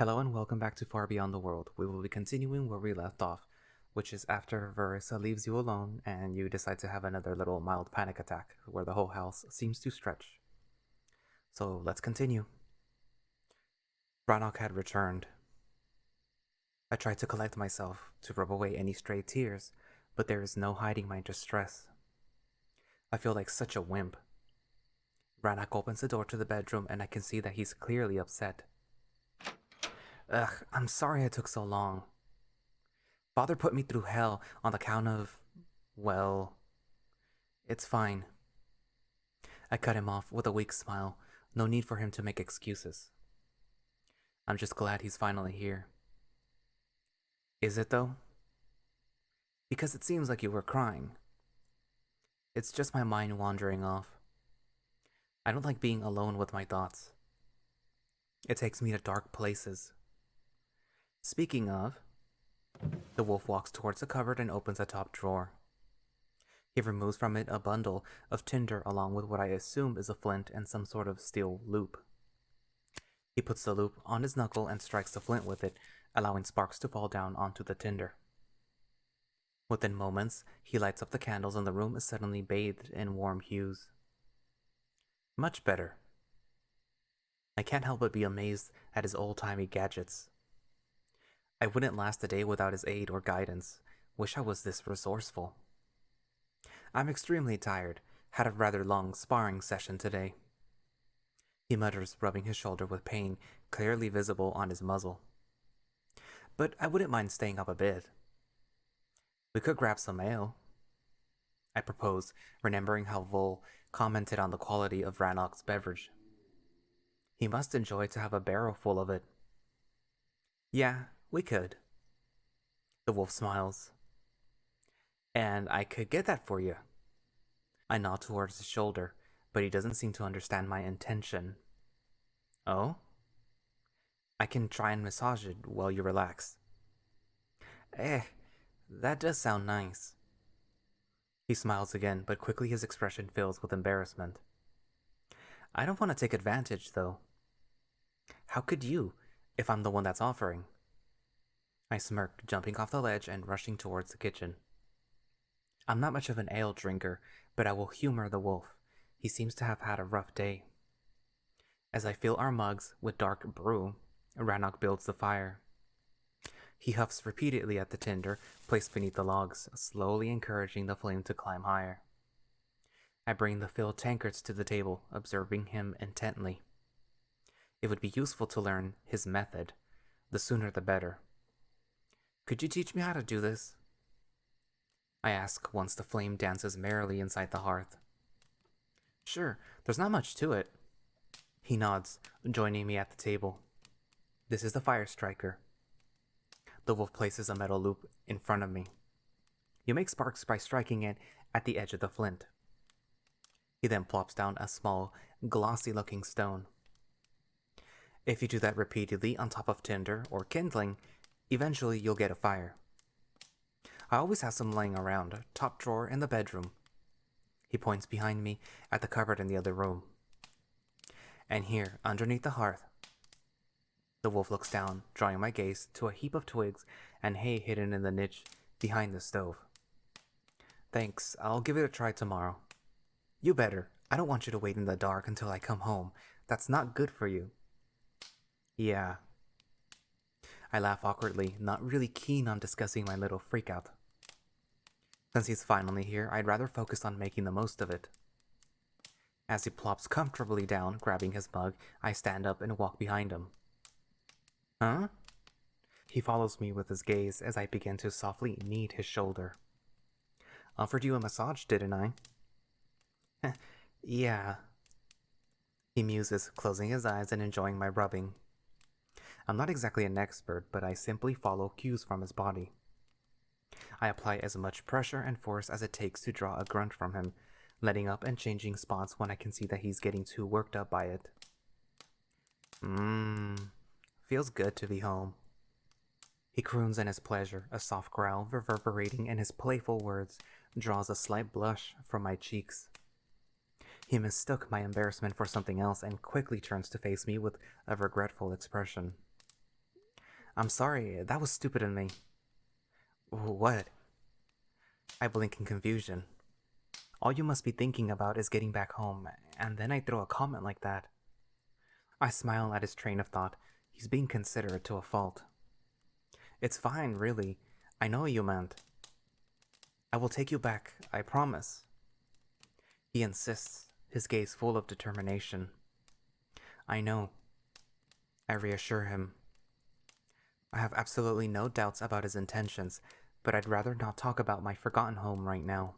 Hello and welcome back to Far Beyond the World. We will be continuing where we left off, which is after Verissa leaves you alone and you decide to have another little mild panic attack where the whole house seems to stretch. So let's continue. Ranok had returned. I tried to collect myself to rub away any stray tears, but there is no hiding my distress. I feel like such a wimp. Ranok opens the door to the bedroom and I can see that he's clearly upset. Ugh, I'm sorry I took so long. Father put me through hell on account of, well, it's fine. I cut him off with a weak smile. No need for him to make excuses. I'm just glad he's finally here. Is it though? Because it seems like you were crying. It's just my mind wandering off. I don't like being alone with my thoughts. It takes me to dark places. Speaking of, the wolf walks towards the cupboard and opens a top drawer. He removes from it a bundle of tinder along with what I assume is a flint and some sort of steel loop. He puts the loop on his knuckle and strikes the flint with it, allowing sparks to fall down onto the tinder. Within moments, he lights up the candles and the room is suddenly bathed in warm hues. Much better. I can't help but be amazed at his old-timey gadgets. I wouldn't last a day without his aid or guidance. Wish I was this resourceful. I'm extremely tired. Had a rather long sparring session today. He mutters, rubbing his shoulder with pain clearly visible on his muzzle. But I wouldn't mind staying up a bit. We could grab some ale. I propose, remembering how Vol commented on the quality of Ranok's beverage. He must enjoy to have a barrel full of it. Yeah, we could. The wolf smiles. And I could get that for you. I nod towards his shoulder, but he doesn't seem to understand my intention. Oh? I can try and massage it while you relax. That does sound nice. He smiles again, but quickly his expression fills with embarrassment. I don't want to take advantage, though. How could you, if I'm the one that's offering? I smirked, jumping off the ledge and rushing towards the kitchen. I'm not much of an ale drinker, but I will humor the wolf. He seems to have had a rough day. As I fill our mugs with dark brew, Ranok builds the fire. He huffs repeatedly at the tinder placed beneath the logs, slowly encouraging the flame to climb higher. I bring the filled tankards to the table, observing him intently. It would be useful to learn his method. The sooner the better. Could you teach me how to do this? I ask once the flame dances merrily inside the hearth. Sure, there's not much to it. He nods, joining me at the table. This is the fire striker. The wolf places a metal loop in front of me. You make sparks by striking it at the edge of the flint. He then plops down a small, glossy-looking stone. If you do that repeatedly on top of tinder or kindling, eventually you'll get a fire. I always have some laying around, top drawer in the bedroom. He points behind me at the cupboard in the other room. And here, underneath the hearth. The wolf looks down, drawing my gaze to a heap of twigs and hay hidden in the niche behind the stove. Thanks, I'll give it a try tomorrow. You better. I don't want you to wait in the dark until I come home. That's not good for you. Yeah. I laugh awkwardly, not really keen on discussing my little freakout. Since he's finally here, I'd rather focus on making the most of it. As he plops comfortably down, grabbing his mug, I stand up and walk behind him. Huh? He follows me with his gaze as I begin to softly knead his shoulder. Offered you a massage, didn't I? Yeah. He muses, closing his eyes and enjoying my rubbing. I'm not exactly an expert, but I simply follow cues from his body. I apply as much pressure and force as it takes to draw a grunt from him, letting up and changing spots when I can see that he's getting too worked up by it. Feels good to be home. He croons in his pleasure, a soft growl reverberating in his playful words draws a slight blush from my cheeks. He mistook my embarrassment for something else and quickly turns to face me with a regretful expression. I'm sorry, that was stupid of me. What? I blink in confusion. All you must be thinking about is getting back home, and then I throw a comment like that. I smile at his train of thought. He's being considerate to a fault. It's fine, really. I know what you meant. I will take you back, I promise. He insists, his gaze full of determination. I know. I reassure him. I have absolutely no doubts about his intentions, but I'd rather not talk about my forgotten home right now.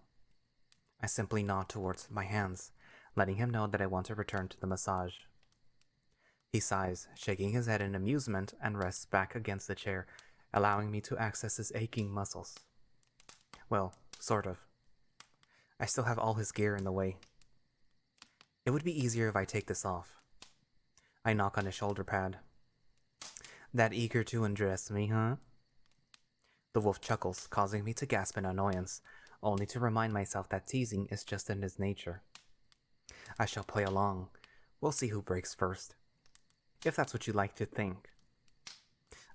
I simply nod towards my hands, letting him know that I want to return to the massage. He sighs, shaking his head in amusement, and rests back against the chair, allowing me to access his aching muscles. Well, sort of. I still have all his gear in the way. It would be easier if I take this off. I knock on his shoulder pad. That eager to undress me, huh? The wolf chuckles, causing me to gasp in annoyance, only to remind myself that teasing is just in his nature. I shall play along. We'll see who breaks first. If that's what you like to think.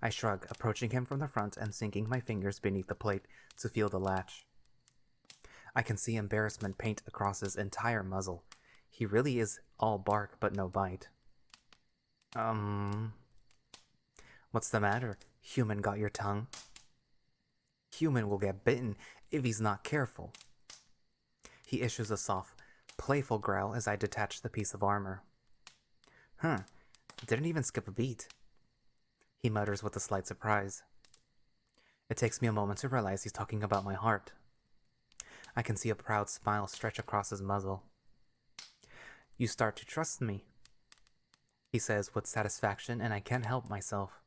I shrug, approaching him from the front and sinking my fingers beneath the plate to feel the latch. I can see embarrassment paint across his entire muzzle. He really is all bark but no bite. What's the matter? Human got your tongue? Human will get bitten if he's not careful. He issues a soft, playful growl as I detach the piece of armor. Didn't even skip a beat. He mutters with a slight surprise. It takes me a moment to realize he's talking about my heart. I can see a proud smile stretch across his muzzle. You start to trust me, he says with satisfaction, and I can't help myself.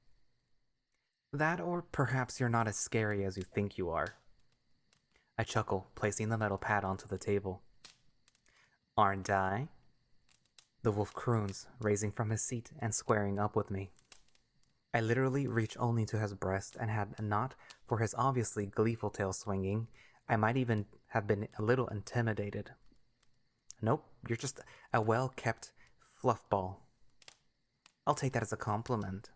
That, or perhaps you're not as scary as you think you are. I chuckle, placing the metal pad onto the table. Aren't I? The wolf croons, raising from his seat and squaring up with me. I literally reach only to his breast, and had it not for his obviously gleeful tail swinging, I might even have been a little intimidated. Nope, you're just a well-kept fluffball. I'll take that as a compliment.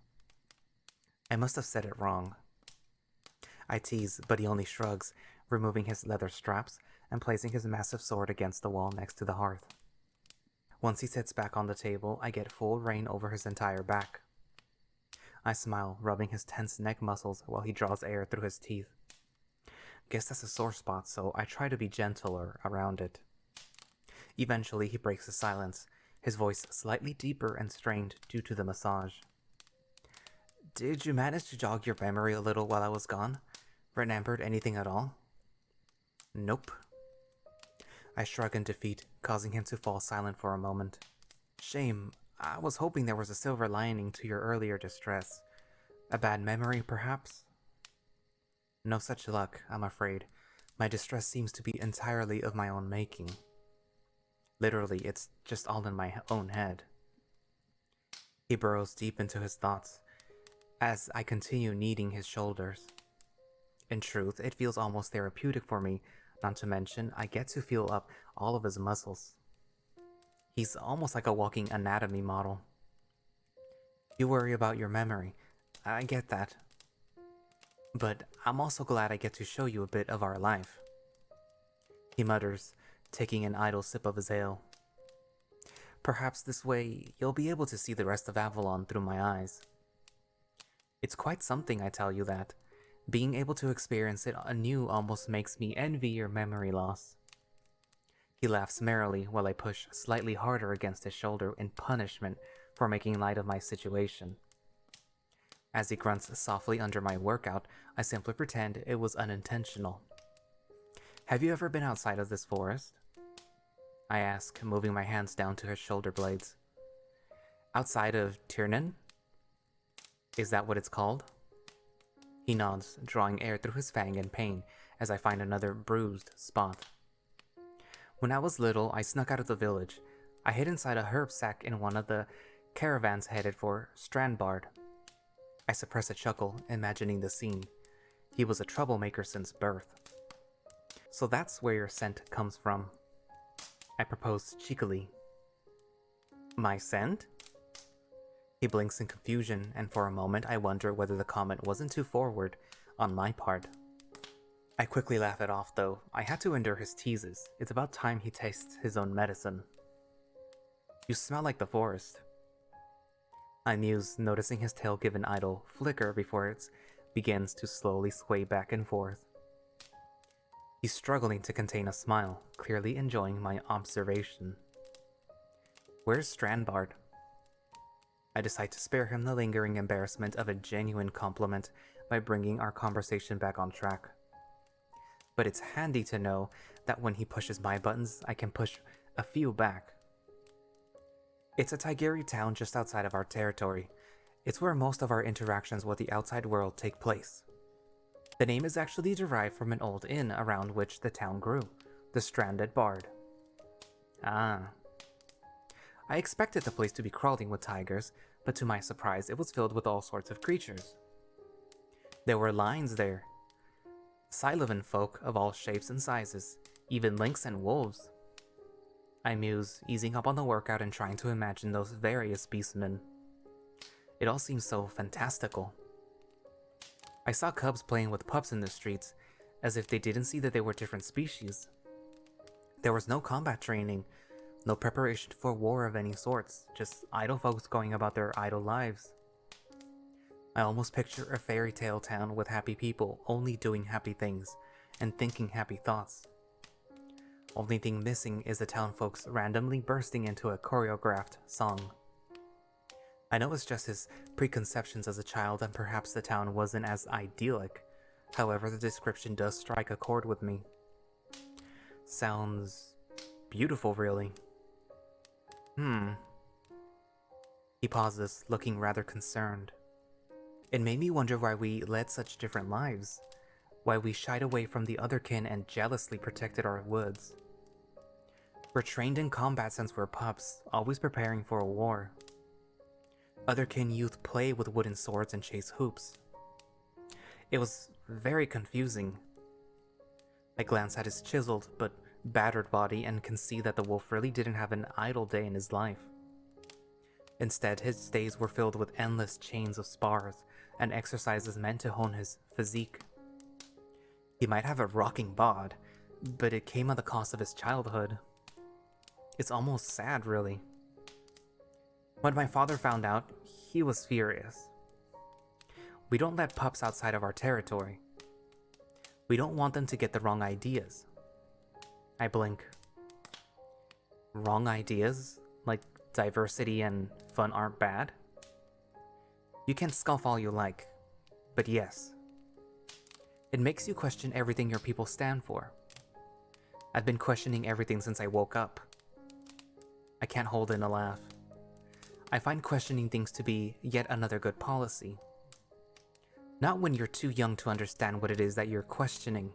I must have said it wrong. I tease, but he only shrugs, removing his leather straps and placing his massive sword against the wall next to the hearth. Once he sits back on the table, I get full reign over his entire back. I smile, rubbing his tense neck muscles while he draws air through his teeth. Guess that's a sore spot, so I try to be gentler around it. Eventually, he breaks the silence, his voice slightly deeper and strained due to the massage. Did you manage to jog your memory a little while I was gone? Remembered anything at all? Nope. I shrug in defeat, causing him to fall silent for a moment. Shame. I was hoping there was a silver lining to your earlier distress. A bad memory, perhaps? No such luck, I'm afraid. My distress seems to be entirely of my own making. Literally, it's just all in my own head. He burrows deep into his thoughts, as I continue kneading his shoulders. In truth, it feels almost therapeutic for me, not to mention I get to feel up all of his muscles. He's almost like a walking anatomy model. You worry about your memory. I get that. But I'm also glad I get to show you a bit of our life. He mutters, taking an idle sip of his ale. Perhaps this way you'll be able to see the rest of Avalon through my eyes. It's quite something, I tell you that. Being able to experience it anew almost makes me envy your memory loss. He laughs merrily while I push slightly harder against his shoulder in punishment for making light of my situation. As he grunts softly under my workout, I simply pretend it was unintentional. Have you ever been outside of this forest? I ask, moving my hands down to his shoulder blades. Outside of Tiernan? Is that what it's called? He nods, drawing air through his fang in pain as I find another bruised spot. When I was little, I snuck out of the village. I hid inside a herb sack in one of the caravans headed for Strandbard. I suppress a chuckle, imagining the scene. He was a troublemaker since birth. So that's where your scent comes from. I proposed cheekily. My scent? He blinks in confusion, and for a moment I wonder whether the comment wasn't too forward on my part. I quickly laugh it off, though. I had to endure his teases. It's about time he tastes his own medicine. You smell like the forest. I muse, noticing his tail give an idle flicker before it begins to slowly sway back and forth. He's struggling to contain a smile, clearly enjoying my observation. Where's Strandbard? I decide to spare him the lingering embarrassment of a genuine compliment by bringing our conversation back on track. But it's handy to know that when he pushes my buttons, I can push a few back. It's a Tigeri town just outside of our territory. It's where most of our interactions with the outside world take place. The name is actually derived from an old inn around which the town grew, the Stranded Bard. Ah. I expected the place to be crawling with tigers, but to my surprise it was filled with all sorts of creatures. There were lions there, Silovan folk of all shapes and sizes, even lynx and wolves. I muse, easing up on the workout and trying to imagine those various beastmen. It all seems so fantastical. I saw cubs playing with pups in the streets, as if they didn't see that they were different species. There was no combat training, no preparation for war of any sorts, just idle folks going about their idle lives. I almost picture a fairy tale town with happy people only doing happy things and thinking happy thoughts. Only thing missing is the town folks randomly bursting into a choreographed song. I know it's just his preconceptions as a child and perhaps the town wasn't as idyllic, however the description does strike a chord with me. Sounds beautiful, really. He pauses, looking rather concerned. It made me wonder why we led such different lives, why we shied away from the other kin and jealously protected our woods. We're trained in combat since we're pups, always preparing for a war. Otherkin youth play with wooden swords and chase hoops. It was very confusing. I glance at his chiseled but battered body and can see that the wolf really didn't have an idle day in his life. Instead, his days were filled with endless chains of spars and exercises meant to hone his physique. He might have a rocking bod, but it came at the cost of his childhood. It's almost sad, really. When my father found out, he was furious. We don't let pups outside of our territory. We don't want them to get the wrong ideas. I blink. Wrong ideas? Like diversity and fun aren't bad? You can scoff all you like, but yes. It makes you question everything your people stand for. I've been questioning everything since I woke up. I can't hold in a laugh. I find questioning things to be yet another good policy. Not when you're too young to understand what it is that you're questioning.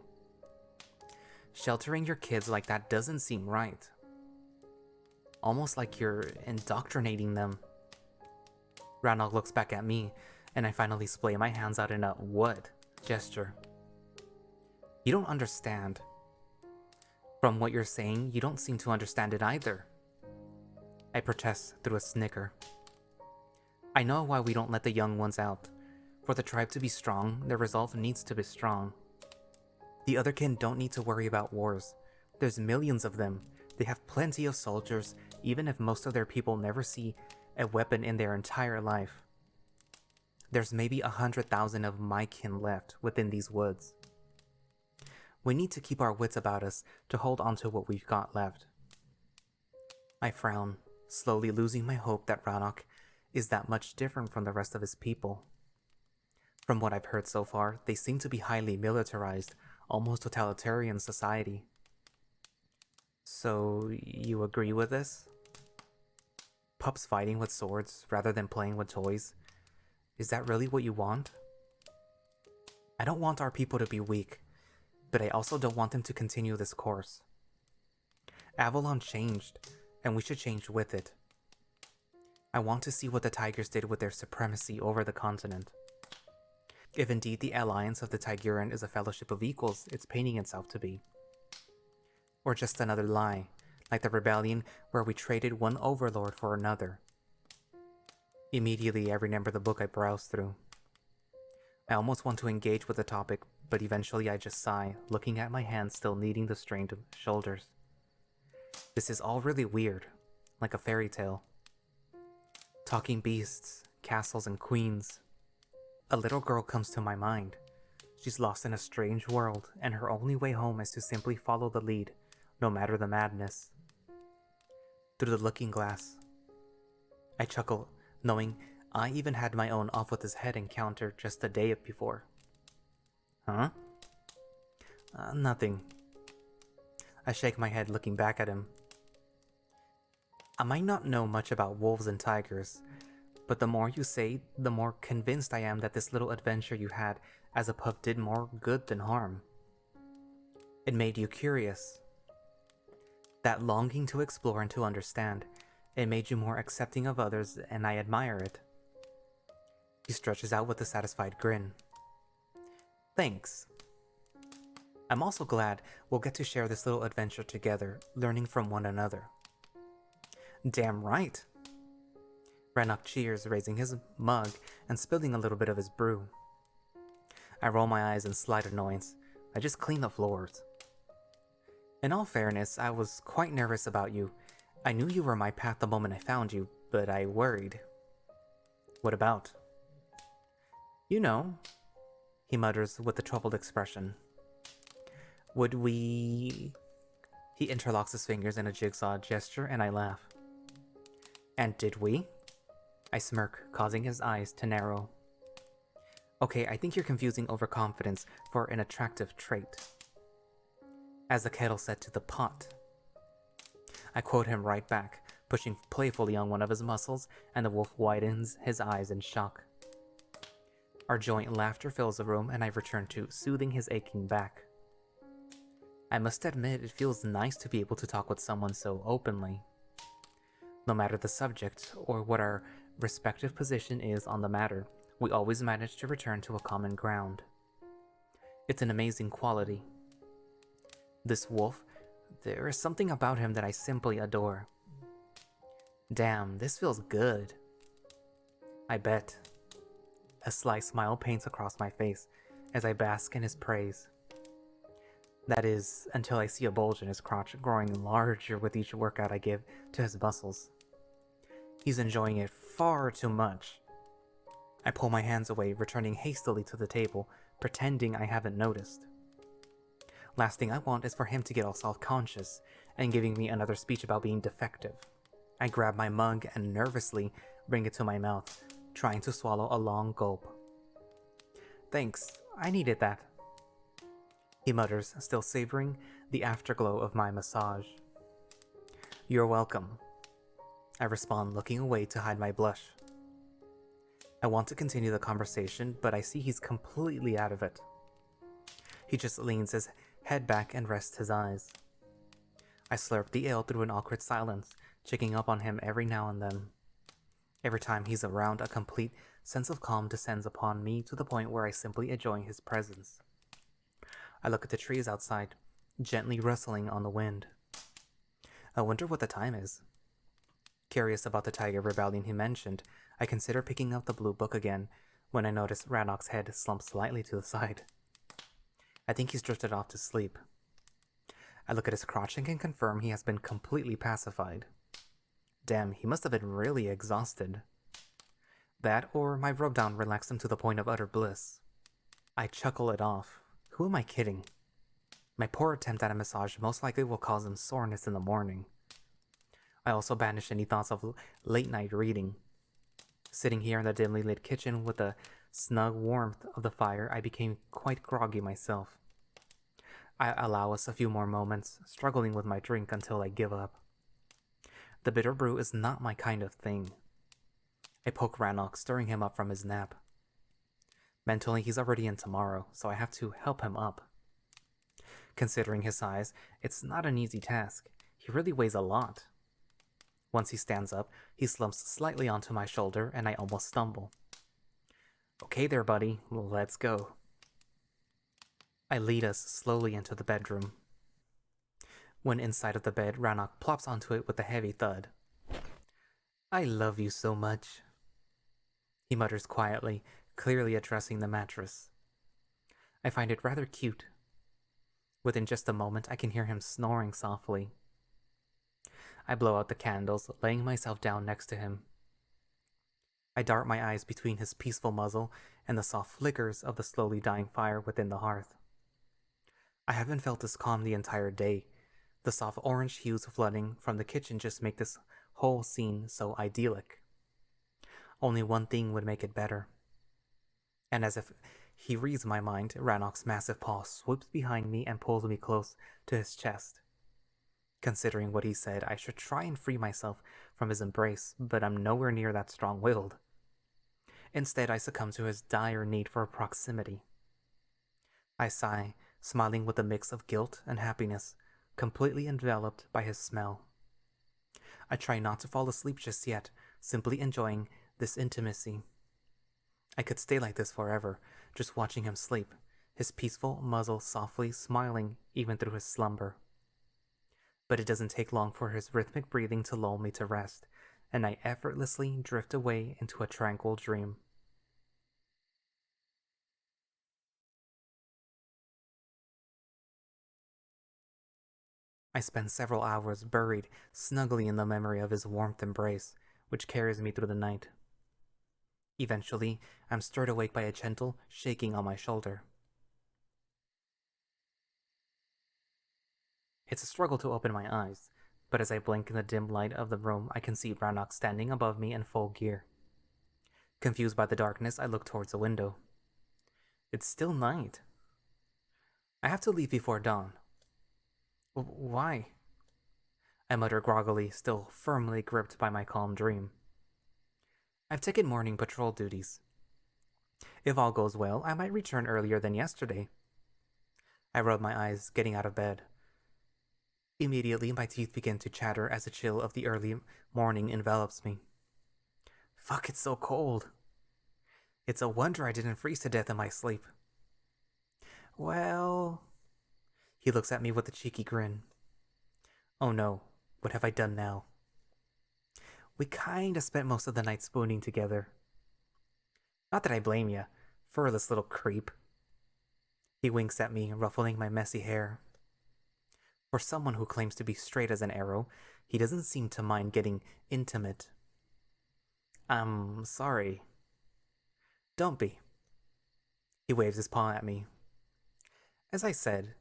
Sheltering your kids like that doesn't seem right. Almost like you're indoctrinating them. Ranok looks back at me, and I finally splay my hands out in a "what" gesture. You don't understand. From what you're saying, you don't seem to understand it either. I protest through a snicker. I know why we don't let the young ones out. For the tribe to be strong, their resolve needs to be strong. The other kin don't need to worry about wars. There's millions of them. They have plenty of soldiers, even if most of their people never see a weapon in their entire life. There's maybe 100,000 of my kin left within these woods. We need to keep our wits about us to hold on to what we've got left. I frown, slowly losing my hope that Ranok is that much different from the rest of his people. From what I've heard so far, they seem to be highly militarized, almost totalitarian society. So, you agree with this? Pups fighting with swords rather than playing with toys? Is that really what you want? I don't want our people to be weak, but I also don't want them to continue this course. Avalon changed, and we should change with it. I want to see what the Tigers did with their supremacy over the continent. If indeed the alliance of the Tigurian is a fellowship of equals it's painting itself to be. Or just another lie, like the rebellion where we traded one overlord for another. Immediately, I remember the book I browsed through. I almost want to engage with the topic, but eventually I just sigh, looking at my hands still needing the strained shoulders. This is all really weird, like a fairy tale. Talking beasts, castles, and queens. A little girl comes to my mind. She's lost in a strange world, and her only way home is to simply follow the lead, no matter the madness. Through the looking glass, I chuckle, knowing I even had my own off with his head encounter just the day before. Huh? Nothing. I shake my head looking back at him. I might not know much about wolves and tigers, but the more you say, the more convinced I am that this little adventure you had as a pup did more good than harm. It made you curious. That longing to explore and to understand, it made you more accepting of others, and I admire it. He stretches out with a satisfied grin. Thanks. I'm also glad we'll get to share this little adventure together, learning from one another. Damn right. Ranok cheers, raising his mug and spilling a little bit of his brew. I roll my eyes in slight annoyance. I just clean the floors. In all fairness, I was quite nervous about you. I knew you were my path the moment I found you, but I worried. What about? You know, he mutters with a troubled expression. Would we... He interlocks his fingers in a jigsaw gesture, and I laugh. And did we? I smirk, causing his eyes to narrow. Okay, I think you're confusing overconfidence for an attractive trait. As the kettle said to the pot. I quote him right back, pushing playfully on one of his muscles, and the wolf widens his eyes in shock. Our joint laughter fills the room, and I return to soothing his aching back. I must admit, it feels nice to be able to talk with someone so openly. No matter the subject, or what our respective position is on the matter, we always manage to return to a common ground. It's an amazing quality. This wolf, there is something about him that I simply adore. Damn, this feels good. I bet. A sly smile paints across my face as I bask in his praise. That is, until I see a bulge in his crotch growing larger with each workout I give to his muscles. He's enjoying it far too much. I pull my hands away, returning hastily to the table, pretending I haven't noticed. Last thing I want is for him to get all self-conscious and giving me another speech about being defective. I grab my mug and nervously bring it to my mouth, trying to swallow a long gulp. Thanks, I needed that. He mutters, still savoring the afterglow of my massage. You're welcome. I respond, looking away to hide my blush. I want to continue the conversation, but I see he's completely out of it. He just leans his head back and rests his eyes. I slurp the ale through an awkward silence, checking up on him every now and then. Every time he's around, a complete sense of calm descends upon me to the point where I simply enjoy his presence. I look at the trees outside, gently rustling on the wind. I wonder what the time is. Curious about the tiger rebellion he mentioned, I consider picking up the blue book again when I notice Ranok's head slump slightly to the side. I think he's drifted off to sleep. I look at his crotch and can confirm he has been completely pacified. Damn, he must have been really exhausted. That or my rub-down relaxed him to the point of utter bliss. I chuckle it off. Who am I kidding? My poor attempt at a massage most likely will cause him soreness in the morning. I also banish any thoughts of late-night reading. Sitting here in the dimly lit kitchen with the snug warmth of the fire, I became quite groggy myself. I allow us a few more moments, struggling with my drink until I give up. The bitter brew is not my kind of thing. I poke Ranok, stirring him up from his nap. Mentally, he's already in tomorrow, so I have to help him up. Considering his size, it's not an easy task. He really weighs a lot. Once he stands up, he slumps slightly onto my shoulder, and I almost stumble. Okay there, buddy. Let's go. I lead us slowly into the bedroom. When inside of the bed, Ranok plops onto it with a heavy thud. I love you so much. he mutters quietly, clearly addressing the mattress. I find it rather cute. Within just a moment, I can hear him snoring softly. I blow out the candles, laying myself down next to him. I dart my eyes between his peaceful muzzle and the soft flickers of the slowly dying fire within the hearth. I haven't felt this calm the entire day. The soft orange hues flooding from the kitchen just make this whole scene so idyllic. Only one thing would make it better. And as if he reads my mind, Ranok's massive paw swoops behind me and pulls me close to his chest. Considering what he said, I should try and free myself from his embrace, but I'm nowhere near that strong-willed. Instead, I succumb to his dire need for proximity. I sigh, smiling with a mix of guilt and happiness, completely enveloped by his smell. I try not to fall asleep just yet, simply enjoying this intimacy. I could stay like this forever, just watching him sleep, his peaceful muzzle softly smiling even through his slumber. But it doesn't take long for his rhythmic breathing to lull me to rest, and I effortlessly drift away into a tranquil dream. I spend several hours buried snugly in the memory of his warmth embrace, which carries me through the night. Eventually, I'm stirred awake by a gentle shaking on my shoulder. It's a struggle to open my eyes, but as I blink in the dim light of the room, I can see Ranok standing above me in full gear. Confused by the darkness, I look towards the window. It's still night. I have to leave before dawn. Why? I mutter groggily, still firmly gripped by my calm dream. I've taken morning patrol duties. If all goes well, I might return earlier than yesterday. I rub my eyes, getting out of bed. Immediately, my teeth begin to chatter as the chill of the early morning envelops me. Fuck, it's so cold. It's a wonder I didn't freeze to death in my sleep. Well... He looks at me with a cheeky grin. Oh no, what have I done now? We kinda spent most of the night spooning together. Not that I blame ya, furless little creep. He winks at me, ruffling my messy hair. For someone who claims to be straight as an arrow, he doesn't seem to mind getting intimate. I'm sorry. Don't be. He waves his paw at me. As I said,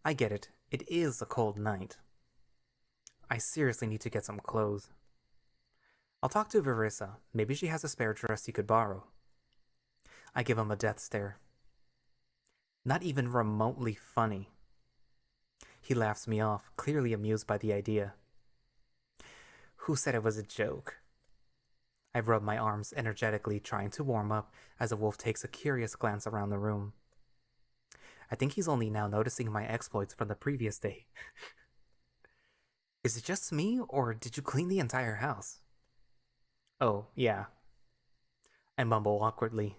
I get it. It is a cold night. I seriously need to get some clothes. I'll talk to Verissa. Maybe she has a spare dress you could borrow. I give him a death stare. Not even remotely funny. He laughs me off, clearly amused by the idea. Who said it was a joke? I rub my arms energetically, trying to warm up as the wolf takes a curious glance around the room. I think he's only now noticing my exploits from the previous day. Is it just me, or did you clean the entire house? Oh, yeah. I mumble awkwardly.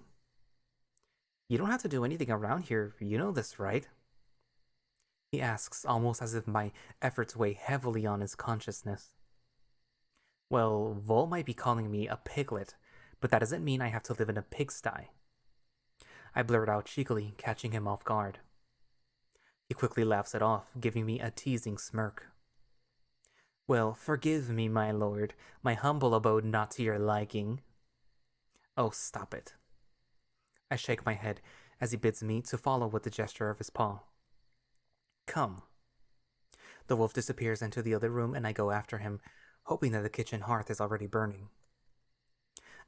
You don't have to do anything around here, you know this, right? He asks, almost as if my efforts weigh heavily on his consciousness. Well, Vol might be calling me a piglet, but that doesn't mean I have to live in a pigsty. I blurt out cheekily, catching him off guard. He quickly laughs it off, giving me a teasing smirk. Well, forgive me, my lord, my humble abode not to your liking. Oh, stop it. I shake my head as he bids me to follow with the gesture of his paw. Come. The wolf disappears into the other room and I go after him, hoping that the kitchen hearth is already burning.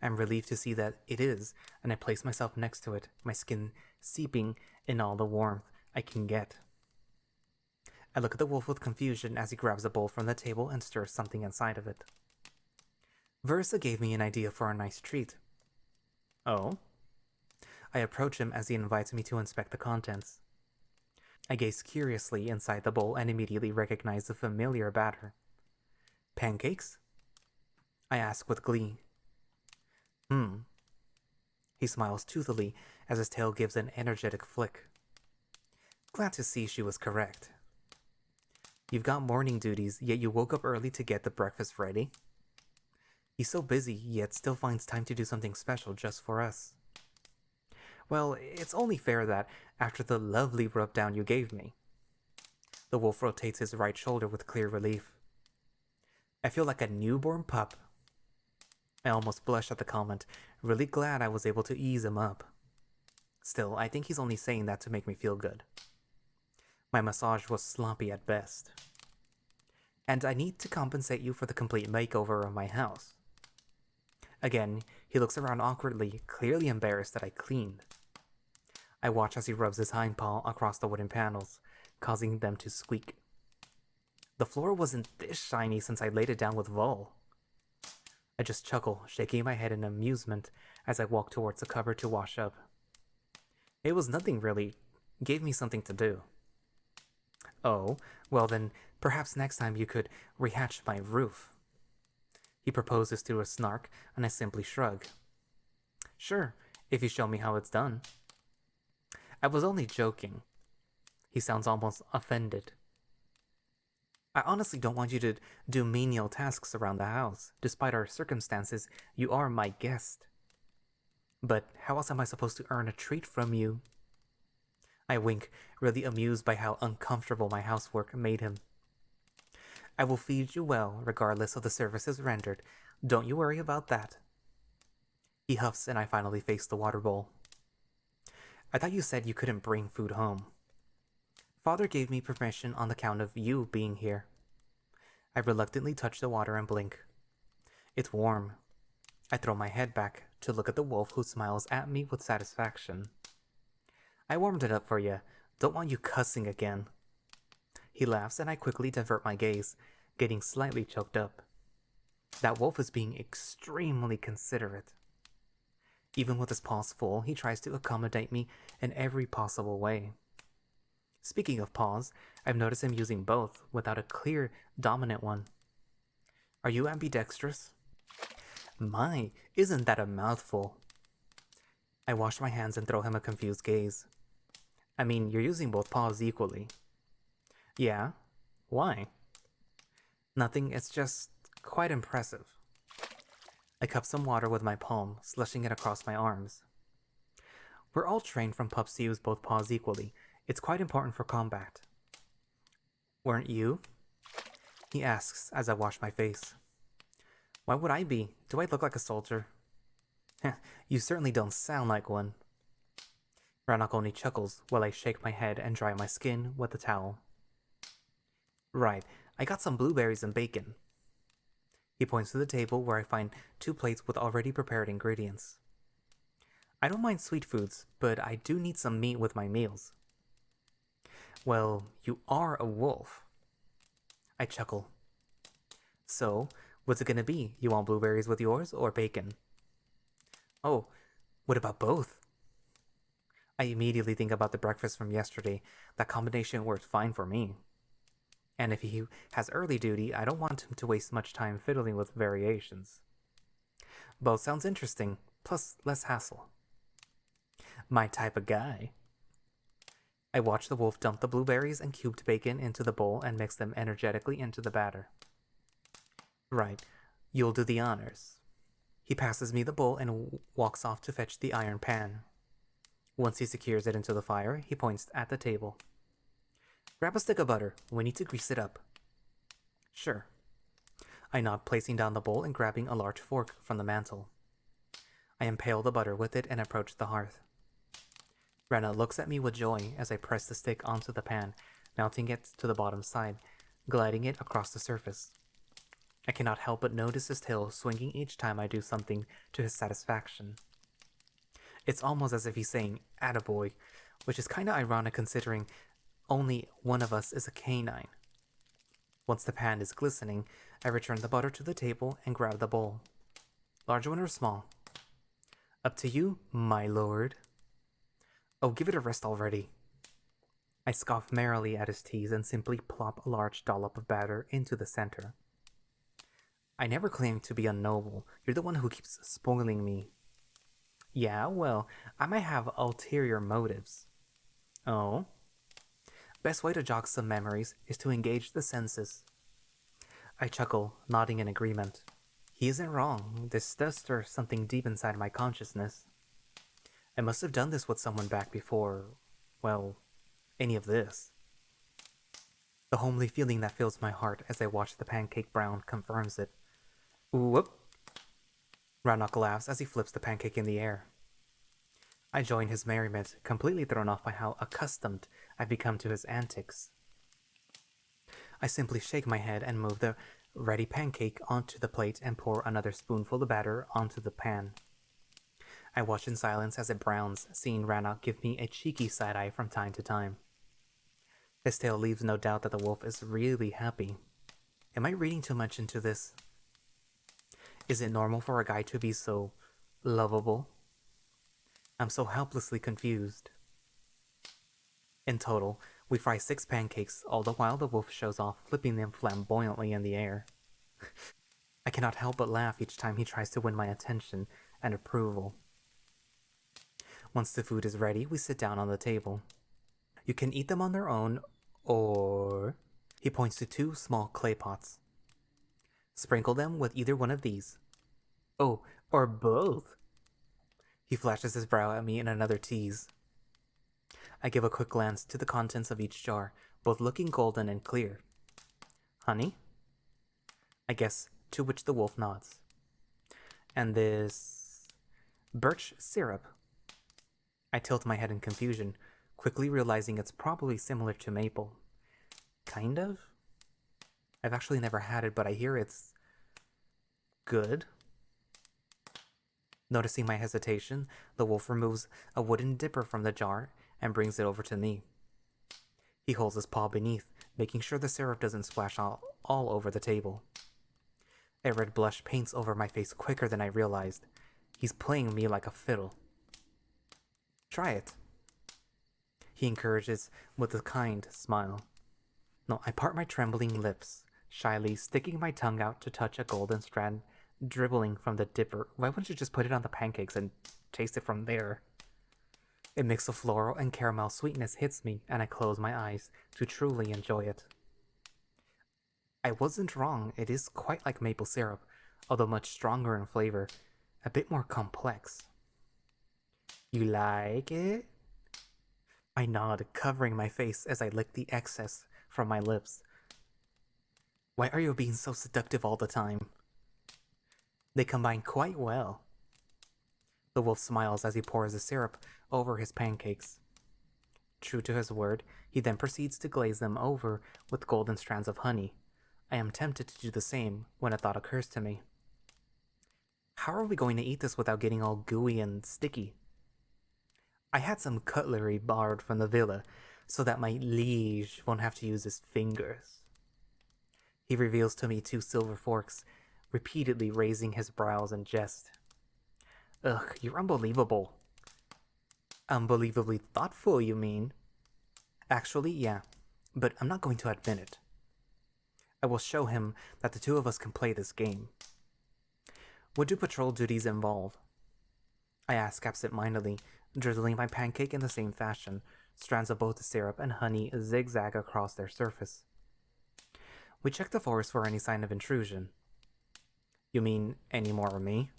I'm relieved to see that it is, and I place myself next to it, my skin seeping in all the warmth I can get. I look at the wolf with confusion as he grabs a bowl from the table and stirs something inside of it. Versa gave me an idea for a nice treat. Oh? I approach him as he invites me to inspect the contents. I gaze curiously inside the bowl and immediately recognize the familiar batter. Pancakes? I ask with glee. He smiles toothily as his tail gives an energetic flick. Glad to see she was correct. You've got morning duties, yet you woke up early to get the breakfast ready? He's so busy, yet still finds time to do something special just for us. Well, it's only fair that after the lovely rub-down you gave me. The wolf rotates his right shoulder with clear relief. I feel like a newborn pup. I almost blushed at the comment, really glad I was able to ease him up. Still, I think he's only saying that to make me feel good. My massage was sloppy at best. And I need to compensate you for the complete makeover of my house. Again, he looks around awkwardly, clearly embarrassed that I cleaned. I watch as he rubs his hind paw across the wooden panels, causing them to squeak. The floor wasn't this shiny since I laid it down with Vol. I just chuckle, shaking my head in amusement as I walk towards the cupboard to wash up. It was nothing really. Gave me something to do. Oh, well then, perhaps next time you could rehatch my roof. He proposes through a snark, and I simply shrug. Sure, if you show me how it's done. I was only joking. He sounds almost offended. I honestly don't want you to do menial tasks around the house. Despite our circumstances, you are my guest. But how else am I supposed to earn a treat from you? I wink, really amused by how uncomfortable my housework made him. I will feed you well, regardless of the services rendered. Don't you worry about that. He huffs and I finally face the water bowl. I thought you said you couldn't bring food home. Father gave me permission on the count of you being here. I reluctantly touch the water and blink. It's warm. I throw my head back to look at the wolf who smiles at me with satisfaction. I warmed it up for you. Don't want you cussing again. He laughs and I quickly divert my gaze, getting slightly choked up. That wolf is being extremely considerate. Even with his paws full, he tries to accommodate me in every possible way. Speaking of paws, I've noticed him using both without a clear, dominant one. Are you ambidextrous? My, isn't that a mouthful? I wash my hands and throw him a confused gaze. I mean, you're using both paws equally. Yeah? Why? Nothing, it's just quite impressive. I cup some water with my palm, slushing it across my arms. We're all trained from pups to use both paws equally. It's quite important for combat. Weren't you? He asks as I wash my face. Why would I be? Do I look like a soldier? You certainly don't sound like one. Ranok only chuckles while I shake my head and dry my skin with a towel. Right, I got some blueberries and bacon. He points to the table where I find 2 plates with already prepared ingredients. I don't mind sweet foods, but I do need some meat with my meals. Well, you are a wolf. I chuckle. So, what's it gonna be? You want blueberries with yours or bacon? Oh, what about both? I immediately think about the breakfast from yesterday. That combination worked fine for me. And if he has early duty, I don't want him to waste much time fiddling with variations. Both sounds interesting, plus less hassle. My type of guy. I watch the wolf dump the blueberries and cubed bacon into the bowl and mix them energetically into the batter. Right, you'll do the honors. He passes me the bowl and walks off to fetch the iron pan. Once he secures it into the fire, he points at the table. Grab a stick of butter. We need to grease it up. Sure. I nod, placing down the bowl and grabbing a large fork from the mantel. I impale the butter with it and approach the hearth. Ranok looks at me with joy as I press the stick onto the pan, mounting it to the bottom side, gliding it across the surface. I cannot help but notice his tail swinging each time I do something to his satisfaction. It's almost as if he's saying, "Attaboy," which is kinda ironic considering only one of us is a canine. Once the pan is glistening, I return the butter to the table and grab the bowl. Large one or small? Up to you, my lord. Oh, give it a rest already. I scoff merrily at his tease and simply plop a large dollop of batter into the center. I never claimed to be a noble. You're the one who keeps spoiling me. Yeah, well, I might have ulterior motives. Oh? Best way to jog some memories is to engage the senses. I chuckle, nodding in agreement. He isn't wrong. This does stir something deep inside my consciousness. I must have done this with someone back before, well, any of this. The homely feeling that fills my heart as I watch the pancake brown confirms it. Whoop! Ranok laughs as he flips the pancake in the air. I join his merriment, completely thrown off by how accustomed I've become to his antics. I simply shake my head and move the ready pancake onto the plate and pour another spoonful of batter onto the pan. I watch in silence as it browns, seeing Ranok give me a cheeky side-eye from time to time. His tail leaves no doubt that the wolf is really happy. Am I reading too much into this? Is it normal for a guy to be so lovable? I'm so helplessly confused. In total, we fry 6 pancakes, all the while the wolf shows off, flipping them flamboyantly in the air. I cannot help but laugh each time he tries to win my attention and approval. Once the food is ready, we sit down on the table. You can eat them on their own, or... He points to 2 small clay pots. Sprinkle them with either one of these. Oh, or both. He flashes his brow at me in another tease. I give a quick glance to the contents of each jar, both looking golden and clear. Honey? I guess, to which the wolf nods. And this... birch syrup. I tilt my head in confusion, quickly realizing it's probably similar to maple. Kind of? I've actually never had it, but I hear it's... good. Noticing my hesitation, the wolf removes a wooden dipper from the jar and brings it over to me. He holds his paw beneath, making sure the syrup doesn't splash all over the table. A red blush paints over my face quicker than I realized. He's playing me like a fiddle. Try it. He encourages with a kind smile. No, I part my trembling lips, shyly sticking my tongue out to touch a golden strand dribbling from the dipper. Why wouldn't you just put it on the pancakes and taste it from there? A mix of floral and caramel sweetness hits me, and I close my eyes to truly enjoy it. I wasn't wrong, it is quite like maple syrup, although much stronger in flavor, a bit more complex. You like it? I nod, covering my face as I lick the excess from my lips. Why are you being so seductive all the time? They combine quite well. The wolf smiles as he pours the syrup over his pancakes. True to his word, he then proceeds to glaze them over with golden strands of honey. I am tempted to do the same when a thought occurs to me. How are we going to eat this without getting all gooey and sticky? I had some cutlery borrowed from the villa, so that my liege won't have to use his fingers. He reveals to me 2 silver forks, repeatedly raising his brows in jest. Ugh, you're unbelievable. Unbelievably thoughtful, you mean? Actually, yeah, but I'm not going to admit it. I will show him that the 2 of us can play this game. What do patrol duties involve? I ask absent-mindedly, drizzling my pancake in the same fashion. Strands of both the syrup and honey zigzag across their surface. We check the forest for any sign of intrusion. You mean any more of me?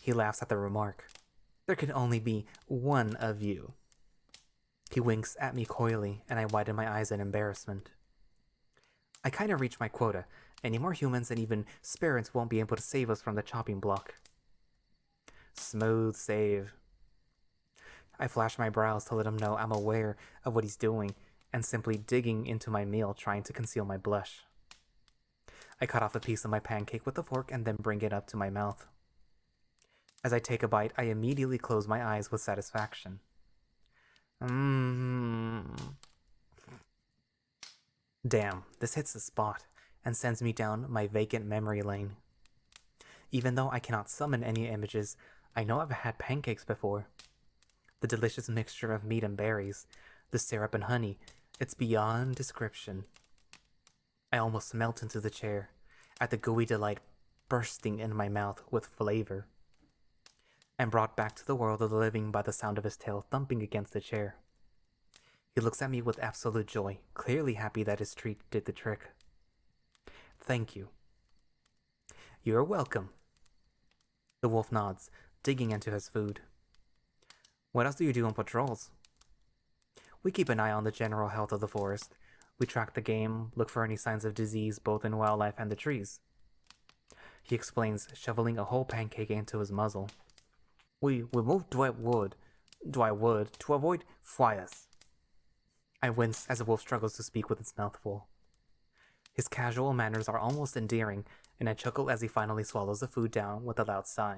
He laughs at the remark. There can only be one of you. He winks at me coyly, and I widen my eyes in embarrassment. I kinda reached my quota. Any more humans and even spirits won't be able to save us from the chopping block. Smooth save. I flash my brows to let him know I'm aware of what he's doing, and simply digging into my meal, trying to conceal my blush. I cut off a piece of my pancake with a fork and then bring it up to my mouth. As I take a bite, I immediately close my eyes with satisfaction. Damn, this hits the spot and sends me down my vacant memory lane. Even though I cannot summon any images, I know I've had pancakes before. The delicious mixture of meat and berries, the syrup and honey, it's beyond description. I almost melt into the chair, at the gooey delight bursting in my mouth with flavor. I'm brought back to the world of the living by the sound of his tail thumping against the chair. He looks at me with absolute joy, clearly happy that his treat did the trick. Thank you. You're welcome. The wolf nods, digging into his food. What else do you do on patrols? We keep an eye on the general health of the forest. We track the game, look for any signs of disease both in wildlife and the trees. He explains, shoveling a whole pancake into his muzzle. We move dry wood to avoid fires. I wince as the wolf struggles to speak with its mouth full. His casual manners are almost endearing, and I chuckle as he finally swallows the food down with a loud sigh.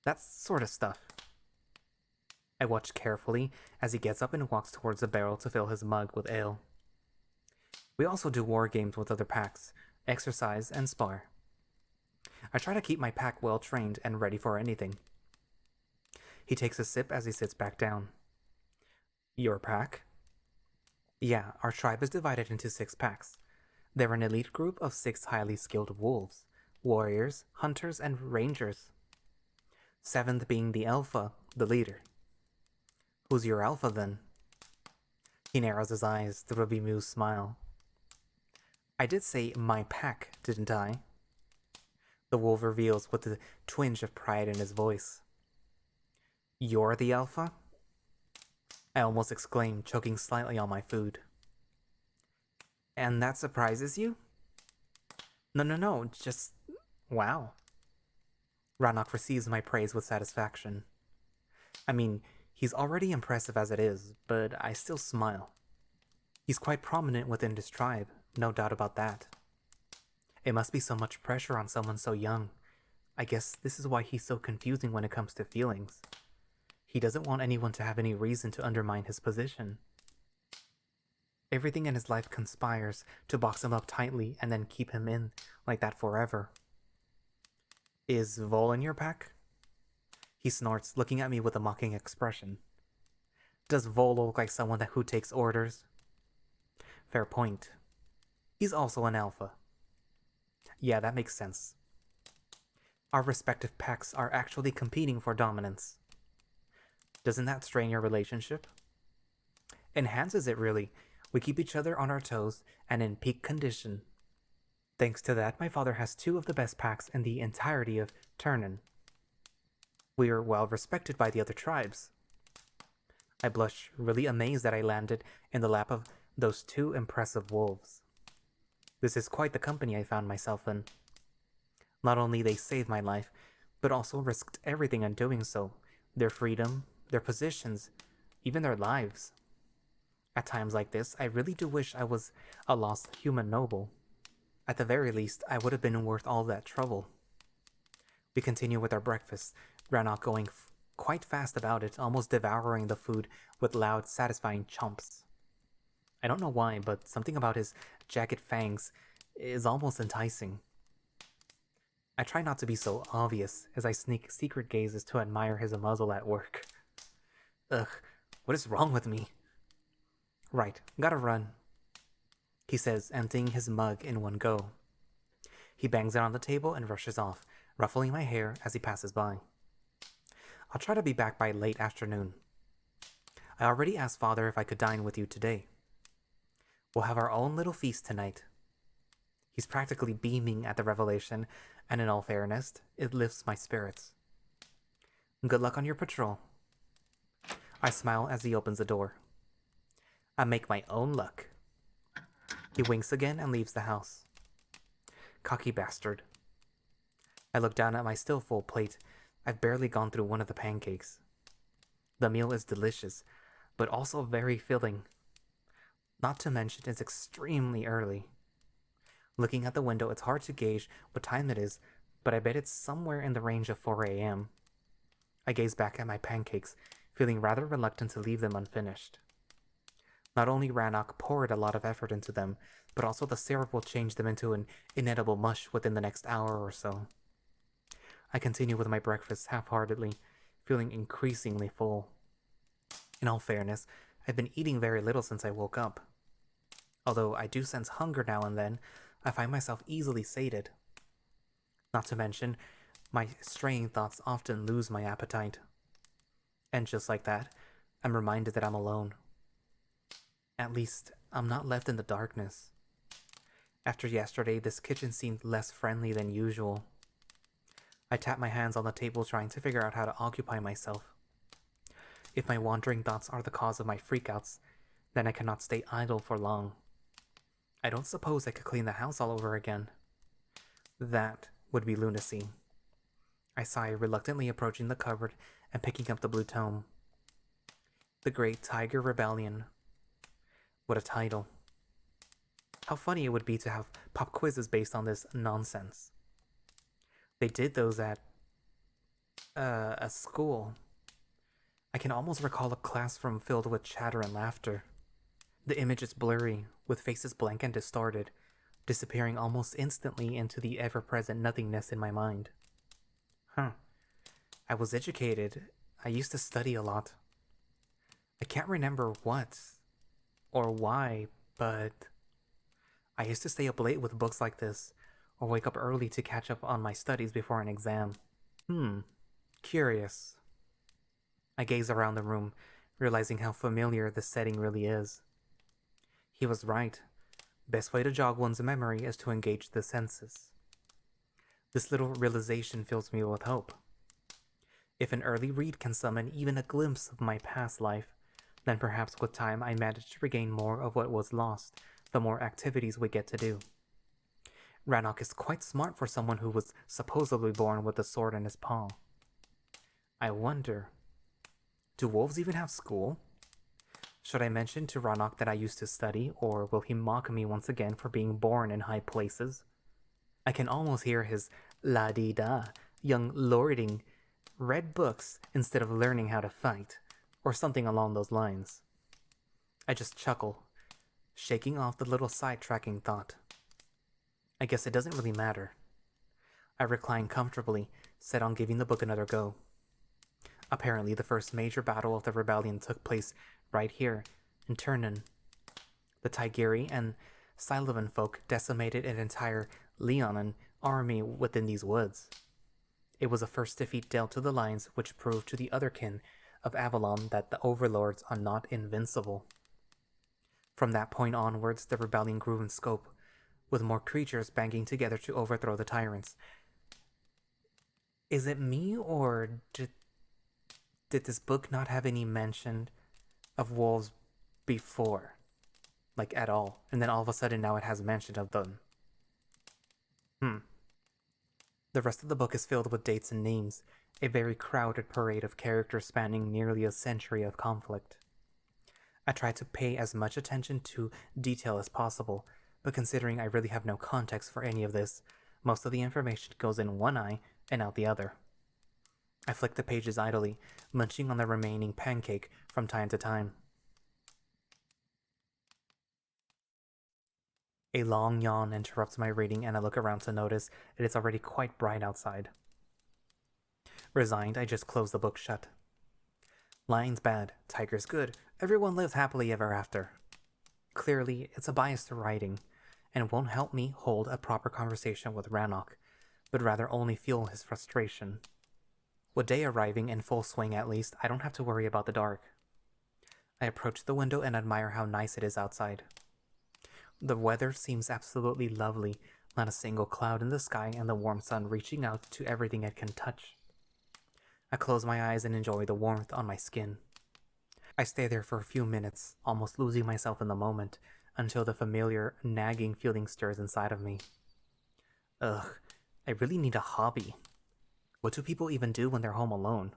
That sort of stuff. I watch carefully as he gets up and walks towards the barrel to fill his mug with ale. We also do war games with other packs, exercise, and spar. I try to keep my pack well trained and ready for anything. He takes a sip as he sits back down. Your pack? Yeah, our tribe is divided into 6 packs. They're an elite group of 6 highly skilled wolves, warriors, hunters, and rangers. 7th being the alpha, the leader. Who's your alpha then? He narrows his eyes through a bemused smile. I did say my pack, didn't I? The wolf reveals with a twinge of pride in his voice. You're the alpha? I almost exclaim, choking slightly on my food. And that surprises you? No, just... wow. Ranok receives my praise with satisfaction. I mean, he's already impressive as it is, but I still smile. He's quite prominent within his tribe, no doubt about that. It must be so much pressure on someone so young. I guess this is why he's so confusing when it comes to feelings. He doesn't want anyone to have any reason to undermine his position. Everything in his life conspires to box him up tightly and then keep him in like that forever. Is Vol in your pack? He snorts, looking at me with a mocking expression. Does Vol look like someone who takes orders? Fair point. He's also an alpha. Yeah, that makes sense. Our respective packs are actually competing for dominance. Doesn't that strain your relationship? Enhances it, really. We keep each other on our toes and in peak condition. Thanks to that, my father has 2 of the best packs in the entirety of Turnen. We are well respected by the other tribes. I blush, really amazed that I landed in the lap of those 2 impressive wolves. This is quite the company I found myself in. Not only they saved my life, but also risked everything in doing so. Their freedom, their positions, even their lives. At times like this, I really do wish I was a lost human noble. At the very least, I would have been worth all that trouble. We continue with our breakfast, Ranok going quite fast about it, almost devouring the food with loud, satisfying chomps. I don't know why, but something about his jagged fangs is almost enticing. I try not to be so obvious as I sneak secret gazes to admire his muzzle at work. Ugh, what is wrong with me? Right, gotta run, he says, emptying his mug in one go. He bangs it on the table and rushes off, ruffling my hair as he passes by. I'll try to be back by late afternoon. I already asked Father if I could dine with you today. We'll have our own little feast tonight. He's practically beaming at the revelation, and in all fairness, it lifts my spirits. Good luck on your patrol. I smile as he opens the door. I make my own luck. He winks again and leaves the house. Cocky bastard. I look down at my still full plate. I've barely gone through one of the pancakes. The meal is delicious, but also very filling. Not to mention it's extremely early. Looking at the window, it's hard to gauge what time it is, but I bet it's somewhere in the range of 4 a.m. I gaze back at my pancakes, feeling rather reluctant to leave them unfinished. Not only Ranok poured a lot of effort into them, but also the syrup will change them into an inedible mush within the next hour or so. I continue with my breakfast half-heartedly, feeling increasingly full. In all fairness, I've been eating very little since I woke up. Although I do sense hunger now and then, I find myself easily sated. Not to mention, my straying thoughts often lose my appetite. And just like that, I'm reminded that I'm alone. At least, I'm not left in the darkness. After yesterday, this kitchen seemed less friendly than usual. I tapped my hands on the table trying to figure out how to occupy myself. If my wandering thoughts are the cause of my freakouts, then I cannot stay idle for long. I don't suppose I could clean the house all over again. That would be lunacy. I sigh, reluctantly approaching the cupboard and picking up the blue tome. The Great Tiger Rebellion. What a title. How funny it would be to have pop quizzes based on this nonsense. They did those at a school. I can almost recall a classroom filled with chatter and laughter. The image is blurry, with faces blank and distorted, disappearing almost instantly into the ever-present nothingness in my mind. I was educated. I used to study a lot. I can't remember what or why, but I used to stay up late with books like this, or wake up early to catch up on my studies before an exam. Curious. I gaze around the room, realizing how familiar this setting really is. He was right. Best way to jog one's memory is to engage the senses. This little realization fills me with hope. If an early read can summon even a glimpse of my past life, then perhaps with time I manage to regain more of what was lost, the more activities we get to do. Ranok is quite smart for someone who was supposedly born with a sword in his paw. I wonder, do wolves even have school? Should I mention to Ranok that I used to study, or will he mock me once again for being born in high places? I can almost hear his la-dee-da, young lording, read books instead of learning how to fight, or something along those lines. I just chuckle, shaking off the little sidetracking thought. I guess it doesn't really matter. I recline comfortably, set on giving the book another go. Apparently, the first major battle of the rebellion took place right here in Turnan. The Tigeri and Silovan folk decimated an entire Leonin army within these woods. It was a first defeat dealt to the lions, which proved to the other kin of Avalon that the overlords are not invincible. From that point onwards, the rebellion grew in scope, with more creatures banging together to overthrow the tyrants. Is it me, or did this book not have any mention of wolves before? Like, at all. And then all of a sudden now it has mention of them. The rest of the book is filled with dates and names, a very crowded parade of characters spanning nearly a century of conflict. I try to pay as much attention to detail as possible, but considering I really have no context for any of this, most of the information goes in one eye and out the other. I flick the pages idly, munching on the remaining pancake from time to time. A long yawn interrupts my reading, and I look around to notice it is already quite bright outside. Resigned, I just close the book shut. Lion's bad, tiger's good, everyone lives happily ever after. Clearly, it's a bias to writing, and won't help me hold a proper conversation with Ranok, but rather only fuel his frustration. With day arriving in full swing at least, I don't have to worry about the dark. I approach the window and admire how nice it is outside. The weather seems absolutely lovely, not a single cloud in the sky and the warm sun reaching out to everything it can touch. I close my eyes and enjoy the warmth on my skin. I stay there for a few minutes, almost losing myself in the moment, until the familiar, nagging feeling stirs inside of me. Ugh, I really need a hobby. What do people even do when they're home alone?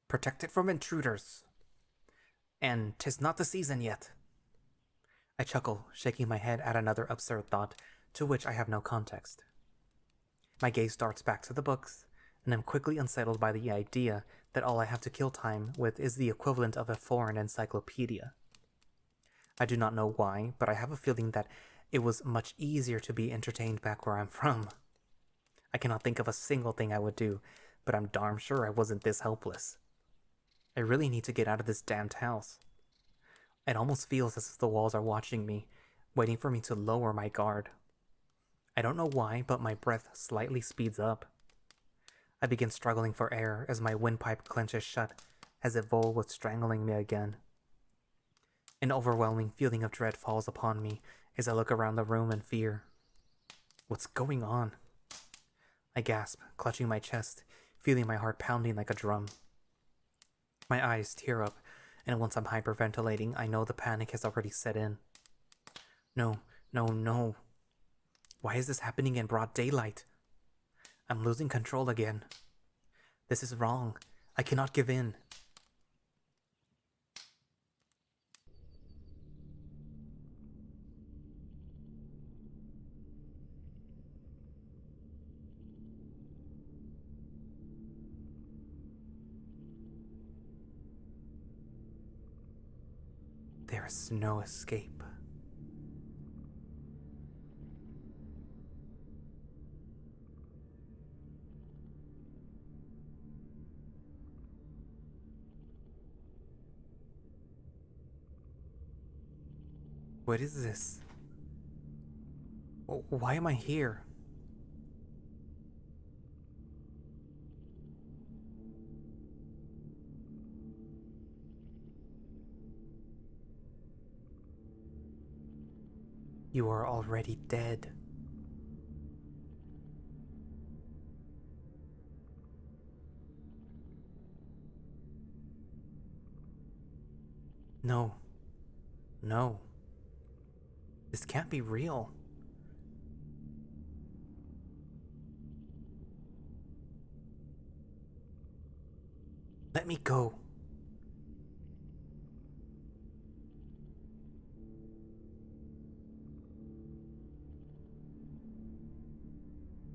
Protected from intruders. And 'tis not the season yet. I chuckle, shaking my head at another absurd thought, to which I have no context. My gaze darts back to the books, and I'm quickly unsettled by the idea that all I have to kill time with is the equivalent of a foreign encyclopedia. I do not know why, but I have a feeling that it was much easier to be entertained back where I'm from. I cannot think of a single thing I would do, but I'm darn sure I wasn't this helpless. I really need to get out of this damned house. It almost feels as if the walls are watching me, waiting for me to lower my guard. I don't know why, but my breath slightly speeds up. I begin struggling for air as my windpipe clenches shut, as if Vol was strangling me again. An overwhelming feeling of dread falls upon me, as I look around the room in fear. What's going on? I gasp, clutching my chest, feeling my heart pounding like a drum. My eyes tear up, and once I'm hyperventilating, I know the panic has already set in. No, no, no. Why is this happening in broad daylight? I'm losing control again. This is wrong. I cannot give in. There is no escape. What is this? Why am I here? You are already dead. No. No. This can't be real. Let me go.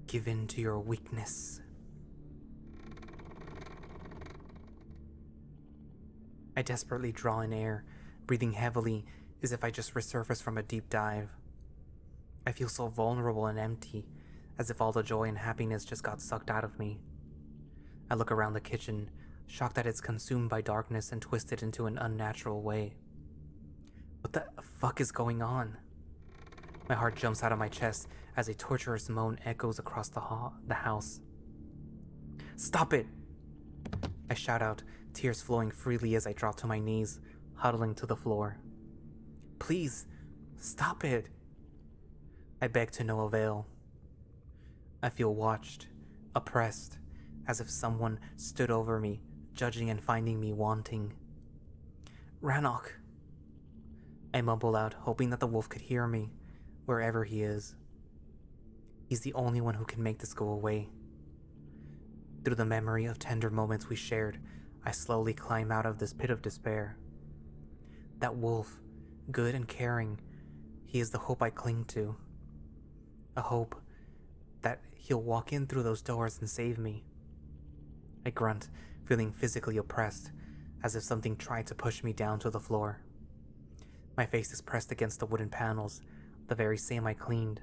Give in to your weakness. I desperately draw in air, breathing heavily as if I just resurfaced from a deep dive. I feel so vulnerable and empty, as if all the joy and happiness just got sucked out of me. I look around the kitchen, shocked that it's consumed by darkness and twisted into an unnatural way. What the fuck is going on? My heart jumps out of my chest as a torturous moan echoes across the house. Stop it! I shout out, tears flowing freely as I drop to my knees, huddling to the floor. Please, stop it! I beg to no avail. I feel watched, oppressed, as if someone stood over me, judging and finding me wanting. Ranok! I mumble out, hoping that the wolf could hear me, wherever he is. He's the only one who can make this go away. Through the memory of tender moments we shared, I slowly climb out of this pit of despair. That wolf, good and caring, he is the hope I cling to. A hope that he'll walk in through those doors and save me. I grunt, feeling physically oppressed, as if something tried to push me down to the floor. My face is pressed against the wooden panels, the very same I cleaned.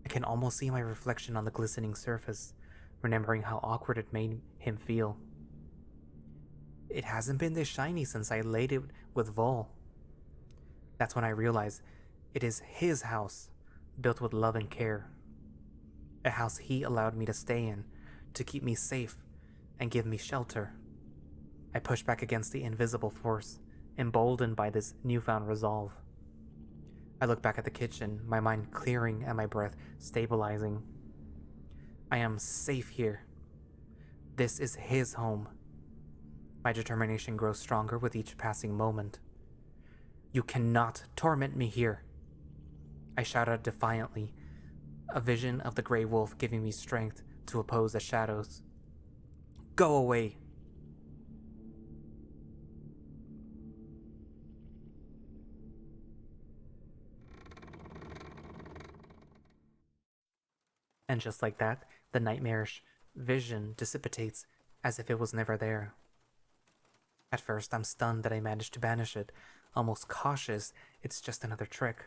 I can almost see my reflection on the glistening surface, remembering how awkward it made him feel. It hasn't been this shiny since I laid it with Vol. That's when I realize it is his house, built with love and care. A house he allowed me to stay in, to keep me safe and give me shelter. I push back against the invisible force, emboldened by this newfound resolve. I look back at the kitchen, my mind clearing and my breath stabilizing. I am safe here. This is his home. My determination grows stronger with each passing moment. You cannot torment me here. I shout out defiantly, a vision of the gray wolf giving me strength to oppose the shadows. Go away! And just like that, the nightmarish vision dissipates as if it was never there. At first, I'm stunned that I managed to banish it, almost cautious it's just another trick.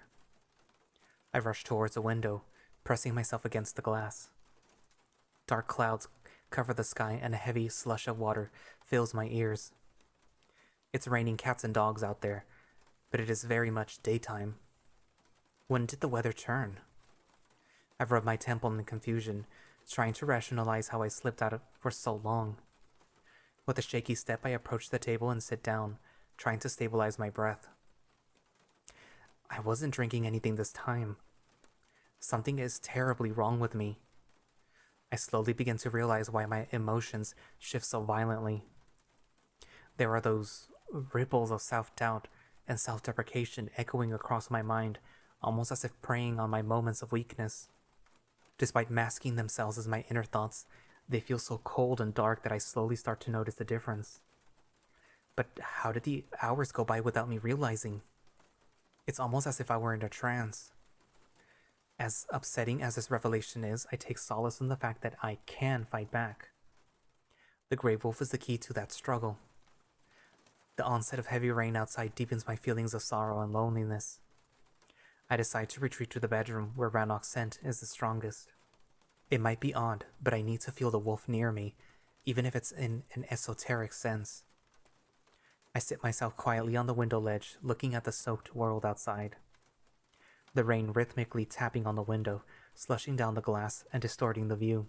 I rush towards a window, pressing myself against the glass. Dark clouds cover the sky and a heavy slush of water fills my ears. It's raining cats and dogs out there, but it is very much daytime. When did the weather turn? I've rubbed my temple in confusion, trying to rationalize how I slipped out of for so long. With a shaky step, I approach the table and sit down, trying to stabilize my breath. I wasn't drinking anything this time. Something is terribly wrong with me. I slowly begin to realize why my emotions shift so violently. There are those ripples of self-doubt and self-deprecation echoing across my mind, almost as if preying on my moments of weakness. Despite masking themselves as my inner thoughts, they feel so cold and dark that I slowly start to notice the difference. But how did the hours go by without me realizing? It's almost as if I were in a trance. As upsetting as this revelation is, I take solace in the fact that I can fight back. The grave wolf is the key to that struggle. The onset of heavy rain outside deepens my feelings of sorrow and loneliness. I decide to retreat to the bedroom where Ranok's scent is the strongest. It might be odd, but I need to feel the wolf near me, even if it's in an esoteric sense. I sit myself quietly on the window ledge, looking at the soaked world outside. The rain rhythmically tapping on the window, slushing down the glass and distorting the view.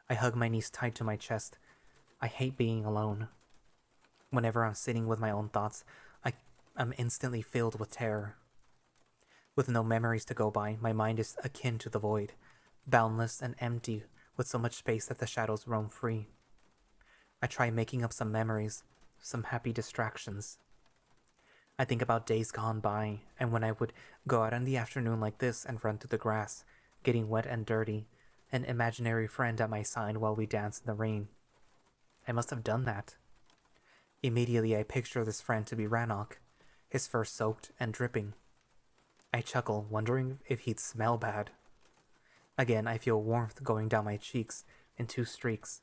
I hug my knees tight to my chest. I hate being alone. Whenever I'm sitting with my own thoughts, I'm instantly filled with terror. With no memories to go by, my mind is akin to the void, boundless and empty, with so much space that the shadows roam free. I try making up some memories, some happy distractions. I think about days gone by, and when I would go out in the afternoon like this and run through the grass, getting wet and dirty, an imaginary friend at my side while we dance in the rain. I must have done that. Immediately I picture this friend to be Ranok, his fur soaked and dripping. I chuckle, wondering if he'd smell bad. Again, I feel warmth going down my cheeks in 2 streaks.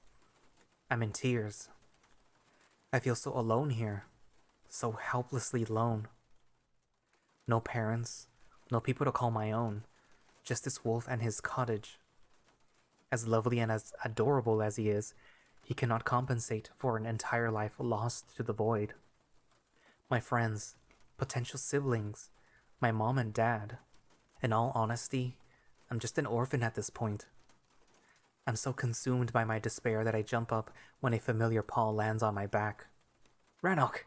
I'm in tears. I feel so alone here, so helplessly alone. No parents, no people to call my own, just this wolf and his cottage. As lovely and as adorable as he is, he cannot compensate for an entire life lost to the void. My friends, potential siblings, my mom and dad. In all honesty, I'm just an orphan at this point. I'm so consumed by my despair that I jump up when a familiar paw lands on my back. Ranok!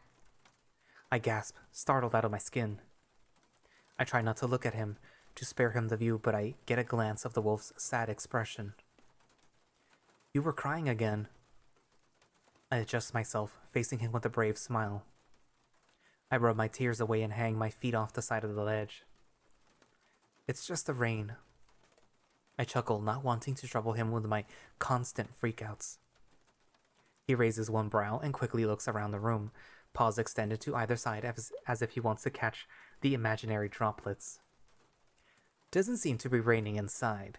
I gasp, startled out of my skin. I try not to look at him, to spare him the view, but I get a glance of the wolf's sad expression. You were crying again. I adjust myself, facing him with a brave smile. I rub my tears away and hang my feet off the side of the ledge. It's just the rain. I chuckle, not wanting to trouble him with my constant freakouts. He raises one brow and quickly looks around the room, paws extended to either side as if he wants to catch the imaginary droplets. Doesn't seem to be raining inside.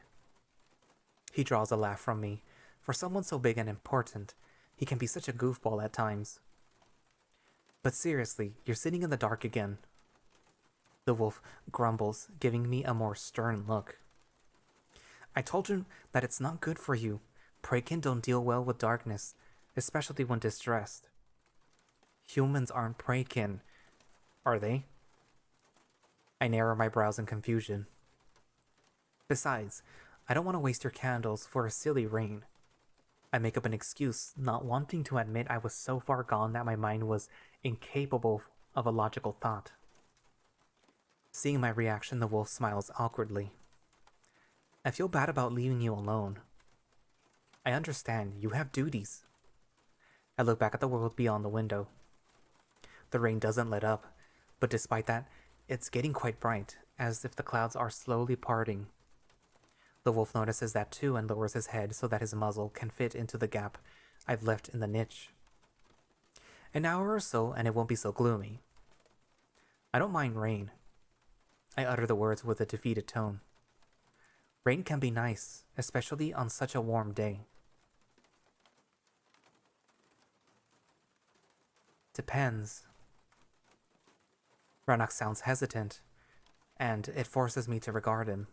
He draws a laugh from me. For someone so big and important, he can be such a goofball at times. But seriously, you're sitting in the dark again. The wolf grumbles, giving me a more stern look. I told you that it's not good for you. Preykin don't deal well with darkness, especially when distressed. Humans aren't Preykin, are they? I narrow my brows in confusion. Besides, I don't want to waste your candles for a silly rain. I make up an excuse, not wanting to admit I was so far gone that my mind was incapable of a logical thought. Seeing my reaction, the wolf smiles awkwardly. I feel bad about leaving you alone. I understand, you have duties. I look back at the world beyond the window. The rain doesn't let up, but despite that, it's getting quite bright, as if the clouds are slowly parting. The wolf notices that too and lowers his head so that his muzzle can fit into the gap I've left in the niche. An hour or so and it won't be so gloomy. I don't mind rain. I utter the words with a defeated tone. Rain can be nice, especially on such a warm day. Depends. Ranok sounds hesitant, and it forces me to regard him.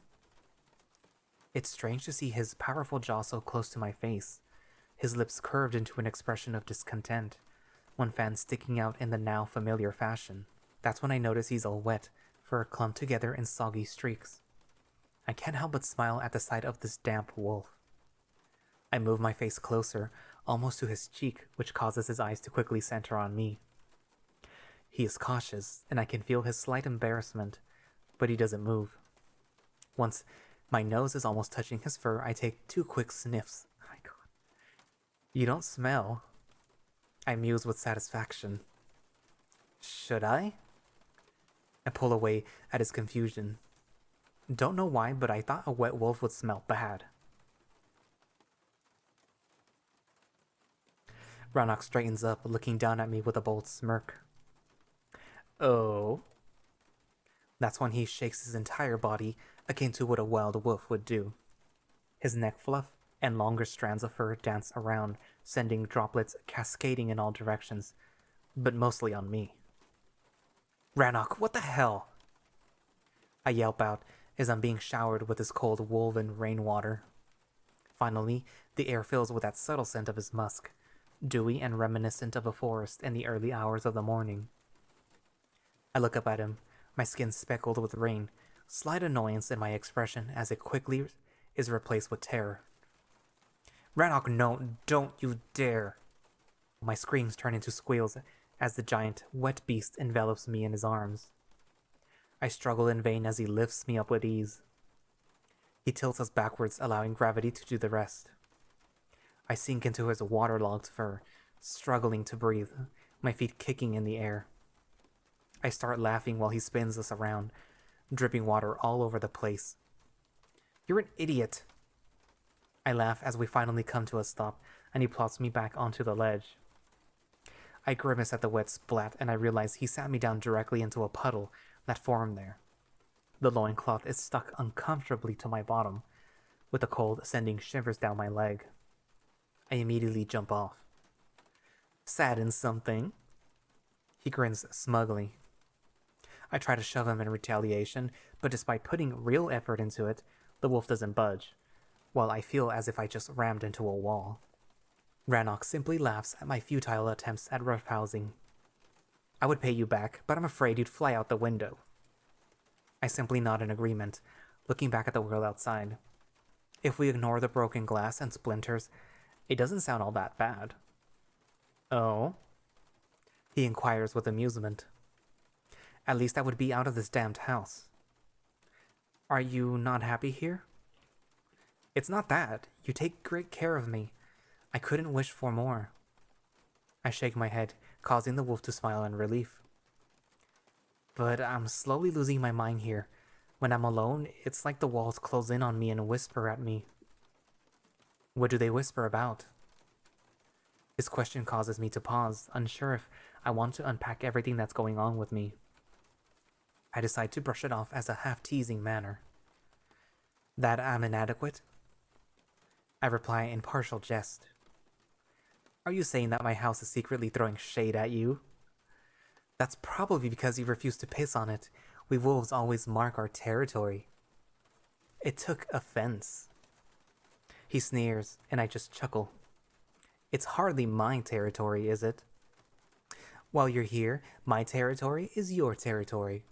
It's strange to see his powerful jaw so close to my face, his lips curved into an expression of discontent, one fan sticking out in the now familiar fashion. That's when I notice he's all wet, fur clumped together in soggy streaks. I can't help but smile at the sight of this damp wolf. I move my face closer, almost to his cheek, which causes his eyes to quickly center on me. He is cautious, and I can feel his slight embarrassment, but he doesn't move. Once my nose is almost touching his fur, I take 2 quick sniffs. Oh my god. You don't smell. I muse with satisfaction. Should I? I pull away at his confusion. Don't know why, but I thought a wet wolf would smell bad. Ranok straightens up, looking down at me with a bold smirk. Oh? That's when he shakes his entire body, akin to what a wild wolf would do. His neck fluff and longer strands of fur dance around, sending droplets cascading in all directions, but mostly on me. Ranok, what the hell? I yelp out as I'm being showered with his cold woven rainwater. Finally, the air fills with that subtle scent of his musk, dewy and reminiscent of a forest in the early hours of the morning. I look up at him, my skin speckled with rain, slight annoyance in my expression as it quickly is replaced with terror. Ranok, no, don't you dare! My screams turn into squeals as the giant, wet beast envelops me in his arms. I struggle in vain as he lifts me up with ease. He tilts us backwards, allowing gravity to do the rest. I sink into his waterlogged fur, struggling to breathe, my feet kicking in the air. I start laughing while he spins us around, dripping water all over the place. You're an idiot! I laugh as we finally come to a stop, and he plops me back onto the ledge. I grimace at the wet splat, and I realize he sat me down directly into a puddle that formed there. The loincloth is stuck uncomfortably to my bottom, with the cold sending shivers down my leg. I immediately jump off. Sad in something? He grins smugly. I try to shove him in retaliation, but despite putting real effort into it, the wolf doesn't budge, while I feel as if I just rammed into a wall. Ranok simply laughs at my futile attempts at roughhousing. I would pay you back, but I'm afraid you'd fly out the window. I simply nod in agreement, looking back at the world outside. If we ignore the broken glass and splinters, it doesn't sound all that bad. Oh? He inquires with amusement. At least I would be out of this damned house. Are you not happy here? It's not that. You take great care of me. I couldn't wish for more. I shake my head, causing the wolf to smile in relief. But I'm slowly losing my mind here. When I'm alone, it's like the walls close in on me and whisper at me. What do they whisper about? His question causes me to pause, unsure if I want to unpack everything that's going on with me. I decide to brush it off as a half-teasing manner. That I'm inadequate? I reply in partial jest. Are you saying that my house is secretly throwing shade at you? That's probably because you refuse to piss on it. We wolves always mark our territory. It took offense. He sneers, and I just chuckle. It's hardly my territory, is it? While you're here, my territory is your territory.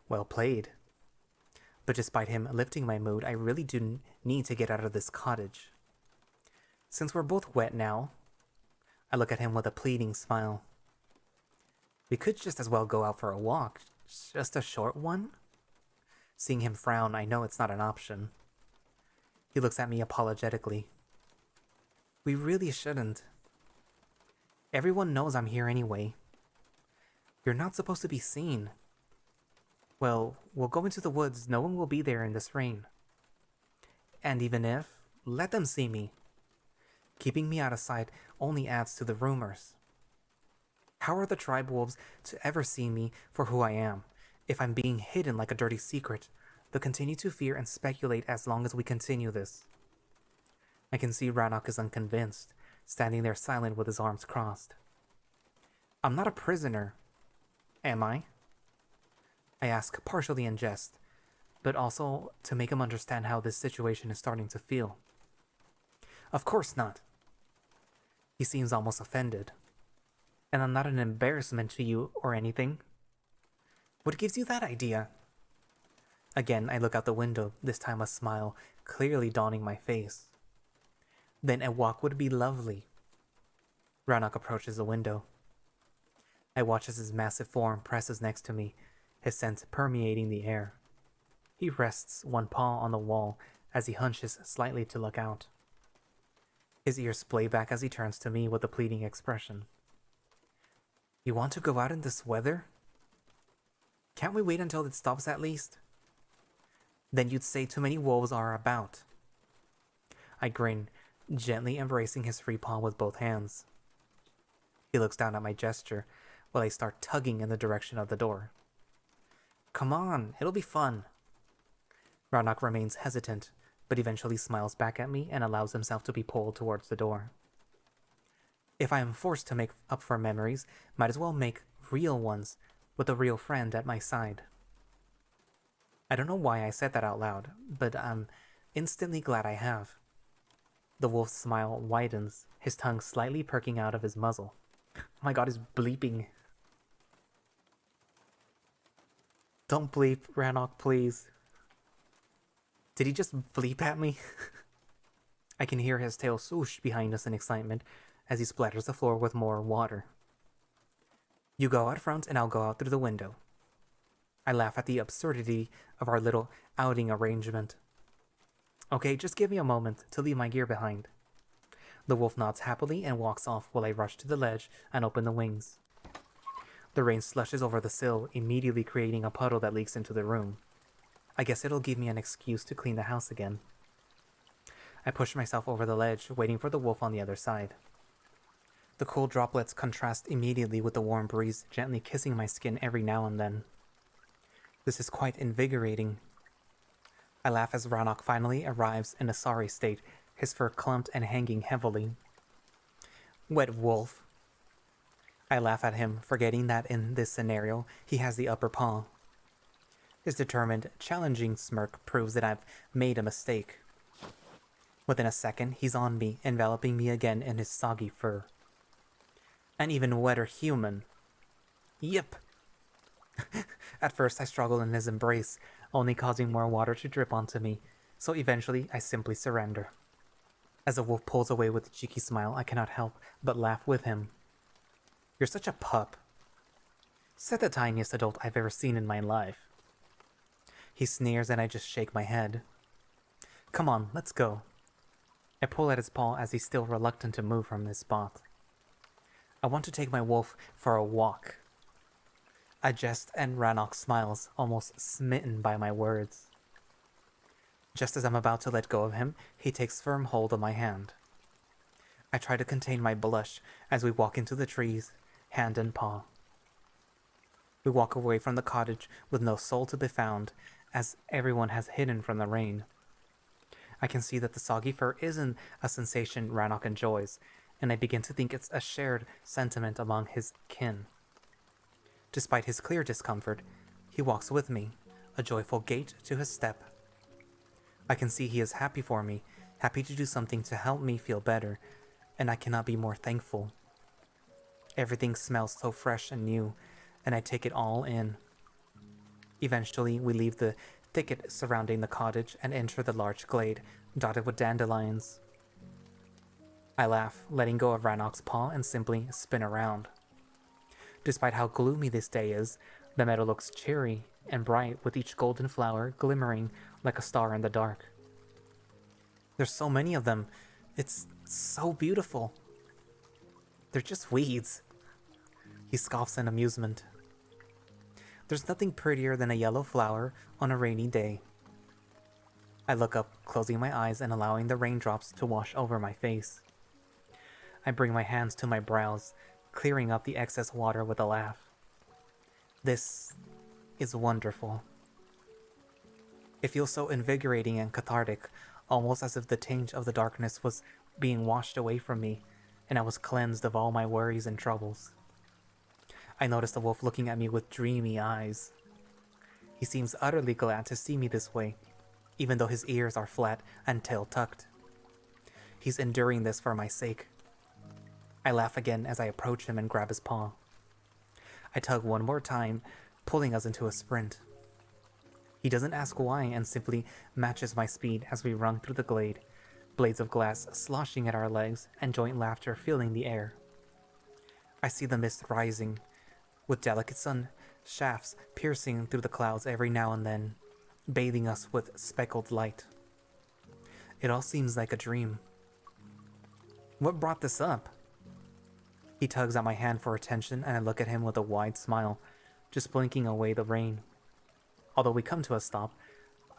Well played. But despite him lifting my mood, I really do need to get out of this cottage. Since we're both wet now, I look at him with a pleading smile. We could just as well go out for a walk, just a short one. Seeing him frown, I know it's not an option. He looks at me apologetically. We really shouldn't. Everyone knows I'm here anyway. You're not supposed to be seen. Well, we'll go into the woods. No one will be there in this rain. And even if, let them see me. Keeping me out of sight only adds to the rumors. How are the tribe wolves to ever see me for who I am, if I'm being hidden like a dirty secret? They'll continue to fear and speculate as long as we continue this. I can see Ranok is unconvinced, standing there silent with his arms crossed. I'm not a prisoner, am I? I ask, partially in jest, but also to make him understand how this situation is starting to feel. Of course not. He seems almost offended. And I'm not an embarrassment to you or anything. What gives you that idea? Again, I look out the window, this time a smile clearly dawning my face. Then a walk would be lovely. Ranok approaches the window. I watch as his massive form presses next to me, his scent permeating the air. He rests one paw on the wall as he hunches slightly to look out. His ears splay back as he turns to me with a pleading expression. You want to go out in this weather? Can't we wait until it stops at least? Then you'd say too many wolves are about. I grin, gently embracing his free paw with both hands. He looks down at my gesture while I start tugging in the direction of the door. Come on, it'll be fun. Ranok remains hesitant, but eventually smiles back at me and allows himself to be pulled towards the door. If I am forced to make up for memories, might as well make real ones with a real friend at my side. I don't know why I said that out loud, but I'm instantly glad I have. The wolf's smile widens, his tongue slightly perking out of his muzzle. Oh my god, he's bleeping. Don't bleep, Ranok, please. Did he just bleep at me? I can hear his tail swoosh behind us in excitement as he splatters the floor with more water. You go out front and I'll go out through the window. I laugh at the absurdity of our little outing arrangement. Okay, just give me a moment to leave my gear behind. The wolf nods happily and walks off while I rush to the ledge and open the wings. The rain slushes over the sill, immediately creating a puddle that leaks into the room. I guess it'll give me an excuse to clean the house again. I push myself over the ledge, waiting for the wolf on the other side. The cool droplets contrast immediately with the warm breeze gently kissing my skin every now and then. This is quite invigorating. I laugh as Ranok finally arrives in a sorry state, his fur clumped and hanging heavily. Wet wolf. I laugh at him, forgetting that in this scenario, he has the upper paw. His determined, challenging smirk proves that I've made a mistake. Within a second, he's on me, enveloping me again in his soggy fur. An even wetter human. Yep. At first, I struggle in his embrace, only causing more water to drip onto me, so eventually I simply surrender. As the wolf pulls away with a cheeky smile, I cannot help but laugh with him. You're such a pup. Said the tiniest adult I've ever seen in my life. He sneers and I just shake my head. Come on, let's go. I pull at his paw as he's still reluctant to move from his spot. I want to take my wolf for a walk. I jest and Ranok smiles, almost smitten by my words. Just as I'm about to let go of him, he takes firm hold of my hand. I try to contain my blush as we walk into the trees, hand in paw. We walk away from the cottage with no soul to be found, as everyone has hidden from the rain. I can see that the soggy fur isn't a sensation Ranok enjoys, and I begin to think it's a shared sentiment among his kin. Despite his clear discomfort, he walks with me, a joyful gait to his step. I can see he is happy for me, happy to do something to help me feel better, and I cannot be more thankful. Everything smells so fresh and new, and I take it all in. Eventually, we leave the thicket surrounding the cottage and enter the large glade, dotted with dandelions. I laugh, letting go of Ranok's paw and simply spin around. Despite how gloomy this day is, the meadow looks cheery and bright with each golden flower glimmering like a star in the dark. There's so many of them. It's so beautiful. They're just weeds. He scoffs in amusement. There's nothing prettier than a yellow flower on a rainy day. I look up, closing my eyes and allowing the raindrops to wash over my face. I bring my hands to my brows, clearing up the excess water with a laugh. This is wonderful. It feels so invigorating and cathartic, almost as if the taint of the darkness was being washed away from me, and I was cleansed of all my worries and troubles. I notice the wolf looking at me with dreamy eyes. He seems utterly glad to see me this way, even though his ears are flat and tail tucked. He's enduring this for my sake. I laugh again as I approach him and grab his paw. I tug one more time, pulling us into a sprint. He doesn't ask why and simply matches my speed as we run through the glade, blades of glass sloshing at our legs and joint laughter filling the air. I see the mist rising, with delicate sun shafts piercing through the clouds every now and then, bathing us with speckled light. It all seems like a dream. What brought this up? He tugs at my hand for attention, and I look at him with a wide smile, just blinking away the rain. Although we come to a stop,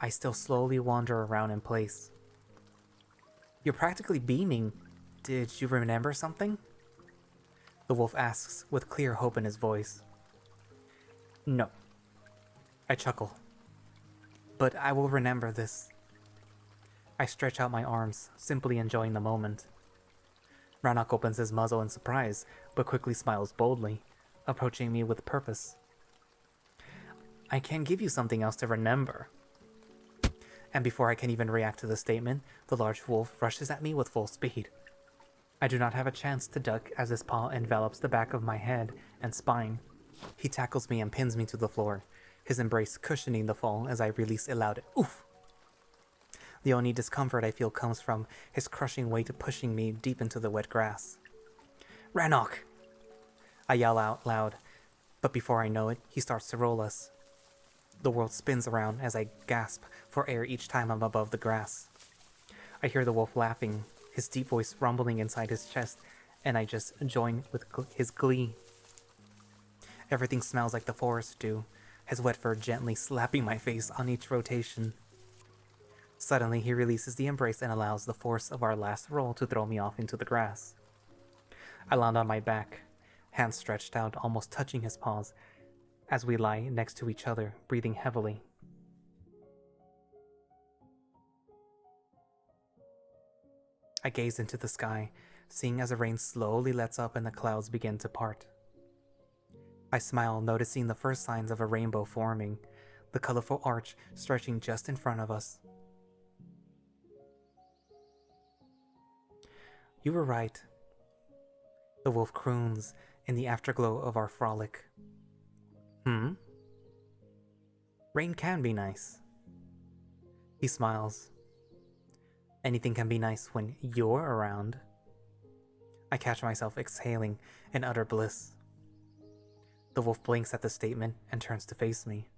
I still slowly wander around in place. You're practically beaming. Did you remember something? The wolf asks with clear hope in his voice. No. I chuckle. But I will remember this. I stretch out my arms, simply enjoying the moment. Ranok opens his muzzle in surprise, but quickly smiles boldly, approaching me with purpose. I can give you something else to remember. And before I can even react to the statement, the large wolf rushes at me with full speed. I do not have a chance to duck as his paw envelops the back of my head and spine. He tackles me and pins me to the floor, his embrace cushioning the fall as I release a loud oof. The only discomfort I feel comes from his crushing weight pushing me deep into the wet grass. Ranok! I yell out loud, but before I know it, he starts to roll us. The world spins around as I gasp for air each time I'm above the grass. I hear the wolf laughing, his deep voice rumbling inside his chest, and I just join with his glee. Everything smells like the forest dew, his wet fur gently slapping my face on each rotation. Suddenly, he releases the embrace and allows the force of our last roll to throw me off into the grass. I land on my back, hands stretched out, almost touching his paws, as we lie next to each other, breathing heavily. I gaze into the sky, seeing as the rain slowly lets up and the clouds begin to part. I smile, noticing the first signs of a rainbow forming, the colorful arch stretching just in front of us. You were right. The wolf croons in the afterglow of our frolic. Rain can be nice. He smiles. Anything can be nice when you're around. I catch myself exhaling in utter bliss. The wolf blinks at the statement and turns to face me.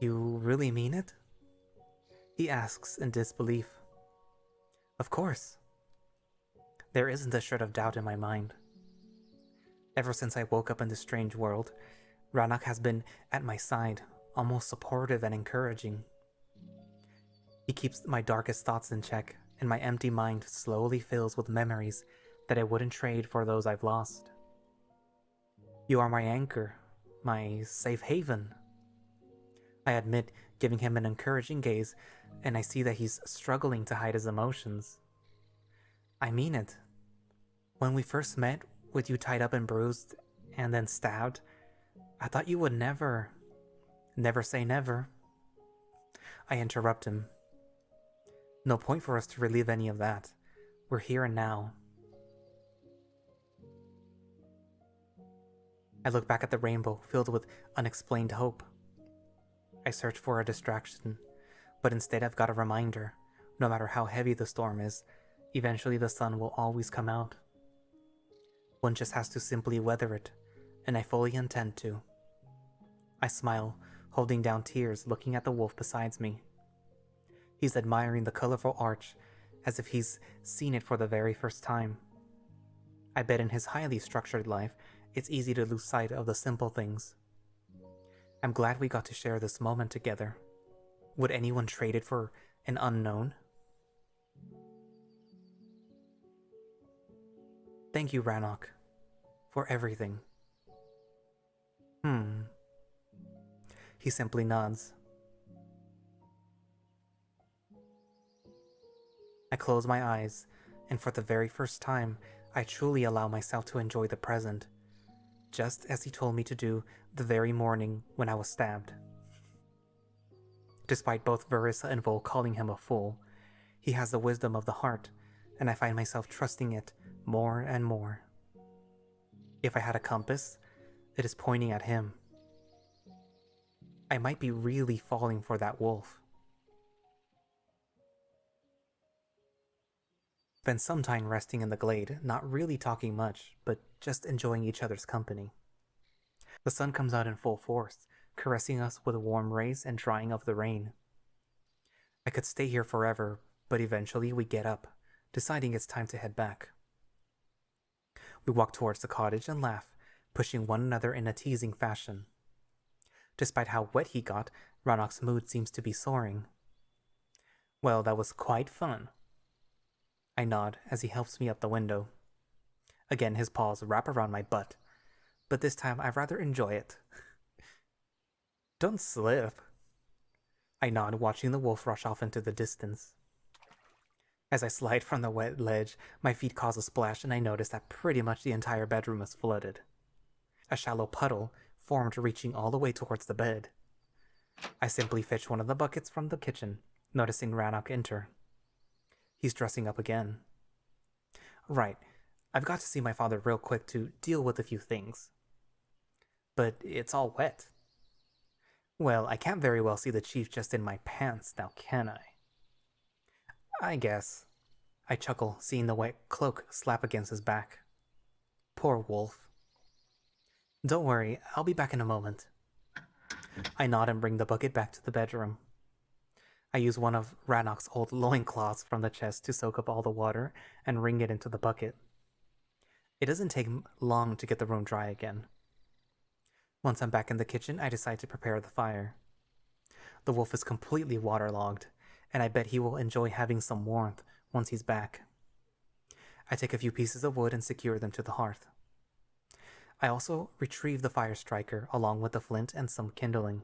You really mean it? He asks in disbelief. Of course. There isn't a shred of doubt in my mind. Ever since I woke up in this strange world, Ranok has been at my side, almost supportive and encouraging. He keeps my darkest thoughts in check, and my empty mind slowly fills with memories that I wouldn't trade for those I've lost. You are my anchor, my safe haven. I admit, giving him an encouraging gaze, and I see that he's struggling to hide his emotions. I mean it. When we first met, with you tied up and bruised, and then stabbed, I thought you would never say never. I interrupt him. No point for us to relive any of that. We're here and now. I look back at the rainbow, filled with unexplained hope. I search for a distraction, but instead I've got a reminder. No matter how heavy the storm is, eventually the sun will always come out. One just has to simply weather it, and I fully intend to. I smile, holding down tears, looking at the wolf beside me. He's admiring the colorful arch, as if he's seen it for the very first time. I bet in his highly structured life, it's easy to lose sight of the simple things. I'm glad we got to share this moment together. Would anyone trade it for an unknown? Thank you, Ranok, for everything. He simply nods. I close my eyes, and for the very first time, I truly allow myself to enjoy the present, just as he told me to do the very morning when I was stabbed. Despite both Verissa and Vol calling him a fool, he has the wisdom of the heart, and I find myself trusting it more and more. If I had a compass, it is pointing at him. I might be really falling for that wolf. Spent some time resting in the glade, not really talking much, but just enjoying each other's company. The sun comes out in full force, caressing us with warm rays and drying up the rain. I could stay here forever, but eventually we get up, deciding it's time to head back. We walk towards the cottage and laugh, pushing one another in a teasing fashion. Despite how wet he got, Ranok's mood seems to be soaring. Well, that was quite fun. I nod as he helps me up the window. Again, his paws wrap around my butt, but this time I rather enjoy it. Don't slip. I nod, watching the wolf rush off into the distance. As I slide from the wet ledge, my feet cause a splash and I notice that pretty much the entire bedroom is flooded. A shallow puddle formed, reaching all the way towards the bed. I simply fetch one of the buckets from the kitchen, noticing Ranok enter. He's dressing up again. Right, I've got to see my father real quick to deal with a few things. But it's all wet. Well, I can't very well see the chief just in my pants now, can I? I guess. I chuckle, seeing the wet cloak slap against his back. Poor wolf. Don't worry, I'll be back in a moment. I nod and bring the bucket back to the bedroom. I use one of Ranok's old loincloths from the chest to soak up all the water and wring it into the bucket. It doesn't take long to get the room dry again. Once I'm back in the kitchen, I decide to prepare the fire. The wolf is completely waterlogged, and I bet he will enjoy having some warmth once he's back. I take a few pieces of wood and secure them to the hearth. I also retrieve the fire striker along with the flint and some kindling.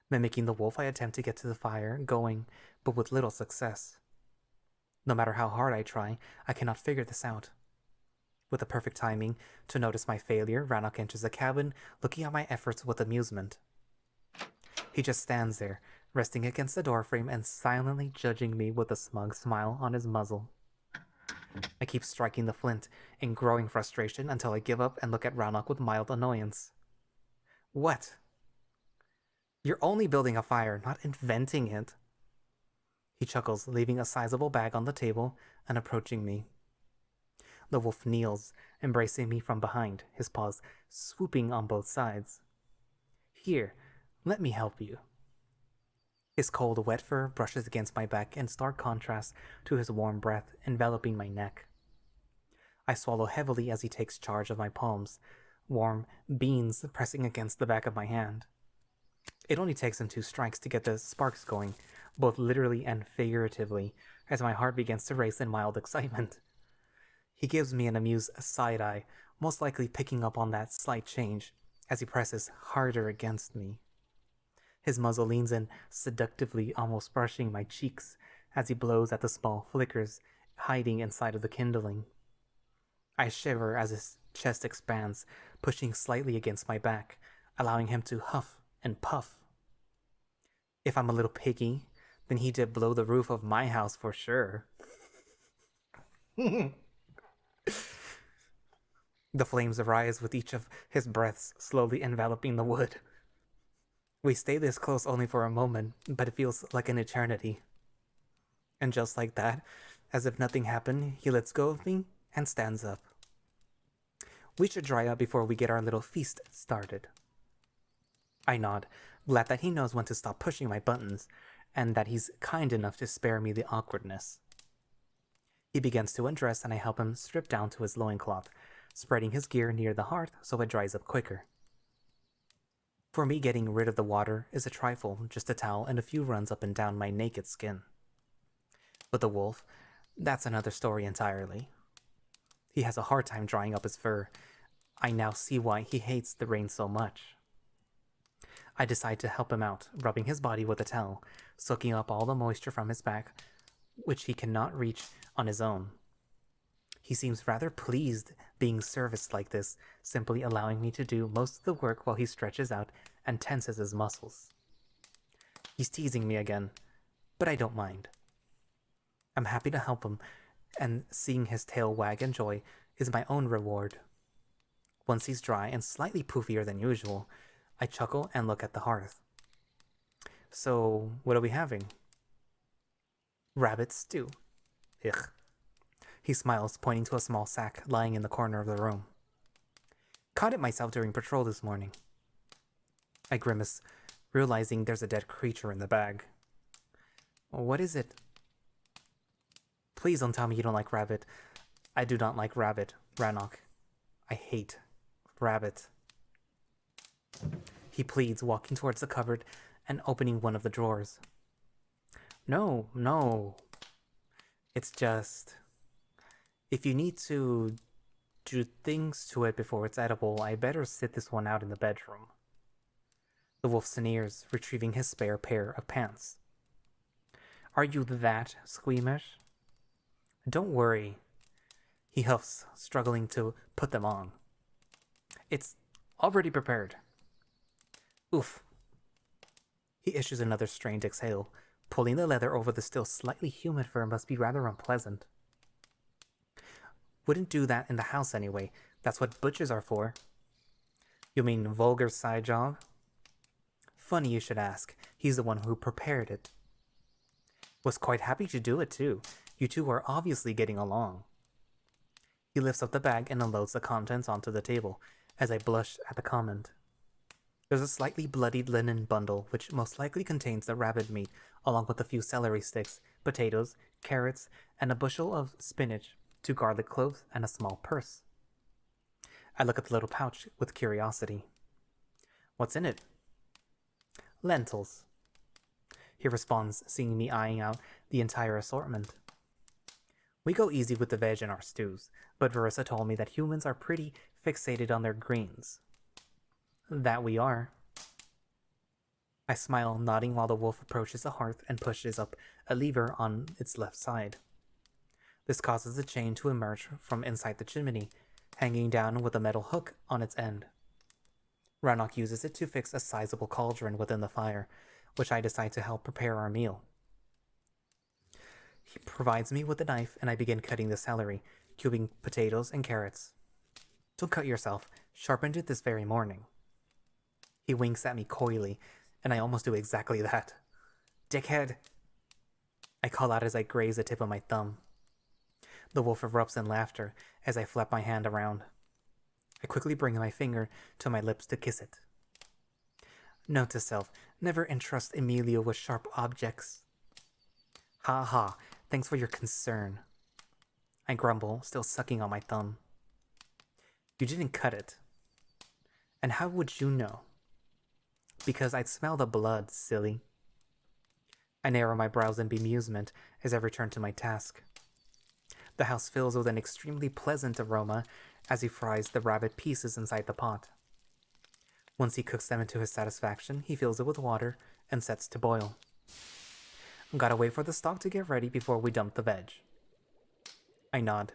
Mimicking the wolf, I attempt to get to the fire going, but with little success. No matter how hard I try, I cannot figure this out. With the perfect timing to notice my failure, Ranok enters the cabin, looking at my efforts with amusement. He just stands there, resting against the doorframe and silently judging me with a smug smile on his muzzle. I keep striking the flint in growing frustration until I give up and look at Ranok with mild annoyance. What? You're only building a fire, not inventing it. He chuckles, leaving a sizable bag on the table and approaching me. The wolf kneels, embracing me from behind, his paws swooping on both sides. Here, let me help you. His cold, wet fur brushes against my back in stark contrast to his warm breath enveloping my neck. I swallow heavily as he takes charge of my palms, warm beans pressing against the back of my hand. It only takes him 2 strikes to get the sparks going, both literally and figuratively, as my heart begins to race in mild excitement. He gives me an amused side-eye, most likely picking up on that slight change, as he presses harder against me. His muzzle leans in seductively, almost brushing my cheeks, as he blows at the small flickers hiding inside of the kindling. I shiver as his chest expands, pushing slightly against my back, allowing him to huff and puff. If I'm a little picky, then he did blow the roof of my house for sure. The flames arise with each of his breaths slowly enveloping the wood. We stay this close only for a moment, but it feels like an eternity. And just like that, as if nothing happened, he lets go of me and stands up. We should dry up before we get our little feast started. I nod, glad that he knows when to stop pushing my buttons, and that he's kind enough to spare me the awkwardness. He begins to undress and I help him strip down to his loincloth, spreading his gear near the hearth so it dries up quicker. For me, getting rid of the water is a trifle, just a towel and a few runs up and down my naked skin. But the wolf, that's another story entirely. He has a hard time drying up his fur. I now see why he hates the rain so much. I decide to help him out, rubbing his body with a towel, soaking up all the moisture from his back, which he cannot reach on his own. He seems rather pleased being serviced like this, simply allowing me to do most of the work while he stretches out and tenses his muscles. He's teasing me again, but I don't mind. I'm happy to help him, and seeing his tail wag in joy is my own reward. Once he's dry and slightly poofier than usual, I chuckle and look at the hearth. So, what are we having? Rabbit stew. Ugh. He smiles, pointing to a small sack lying in the corner of the room. Caught it myself during patrol this morning. I grimace, realizing there's a dead creature in the bag. What is it? Please don't tell me you don't like rabbit. I do not like rabbit, Ranok. I hate rabbit. He pleads, walking towards the cupboard and opening one of the drawers. No. It's just... if you need to do things to it before it's edible, I better sit this one out in the bedroom. The wolf sneers, retrieving his spare pair of pants. Are you that squeamish? Don't worry. He huffs, struggling to put them on. It's already prepared. Oof. He issues another strained exhale. Pulling the leather over the still slightly humid fur must be rather unpleasant. Wouldn't do that in the house anyway. That's what butchers are for. You mean vulgar side job? Funny you should ask. He's the one who prepared it. Was quite happy to do it too. You two are obviously getting along. He lifts up the bag and unloads the contents onto the table, as I blush at the comment. There's a slightly bloodied linen bundle, which most likely contains the rabbit meat, along with a few celery sticks, potatoes, carrots, and a bushel of spinach, 2 garlic cloves, and a small purse. I look at the little pouch with curiosity. What's in it? Lentils. He responds, seeing me eyeing out the entire assortment. We go easy with the veg in our stews, but Verissa told me that humans are pretty fixated on their greens. That we are. I smile, nodding while the wolf approaches the hearth and pushes up a lever on its left side. This causes a chain to emerge from inside the chimney, hanging down with a metal hook on its end. Ranok uses it to fix a sizable cauldron within the fire, which I decide to help prepare our meal. He provides me with a knife and I begin cutting the celery, cubing potatoes and carrots. Don't cut yourself. Sharpened it this very morning. He winks at me coyly, and I almost do exactly that. Dickhead! I call out as I graze the tip of my thumb. The wolf erupts in laughter as I flap my hand around. I quickly bring my finger to my lips to kiss it. Note to self, never entrust Emilio with sharp objects. Ha ha, thanks for your concern. I grumble, still sucking on my thumb. You didn't cut it. And how would you know? Because I'd smell the blood, silly. I narrow my brows in bemusement as I return to my task. The house fills with an extremely pleasant aroma as he fries the rabbit pieces inside the pot. Once he cooks them to his satisfaction, he fills it with water and sets to boil. Gotta wait for the stock to get ready before we dump the veg. I nod.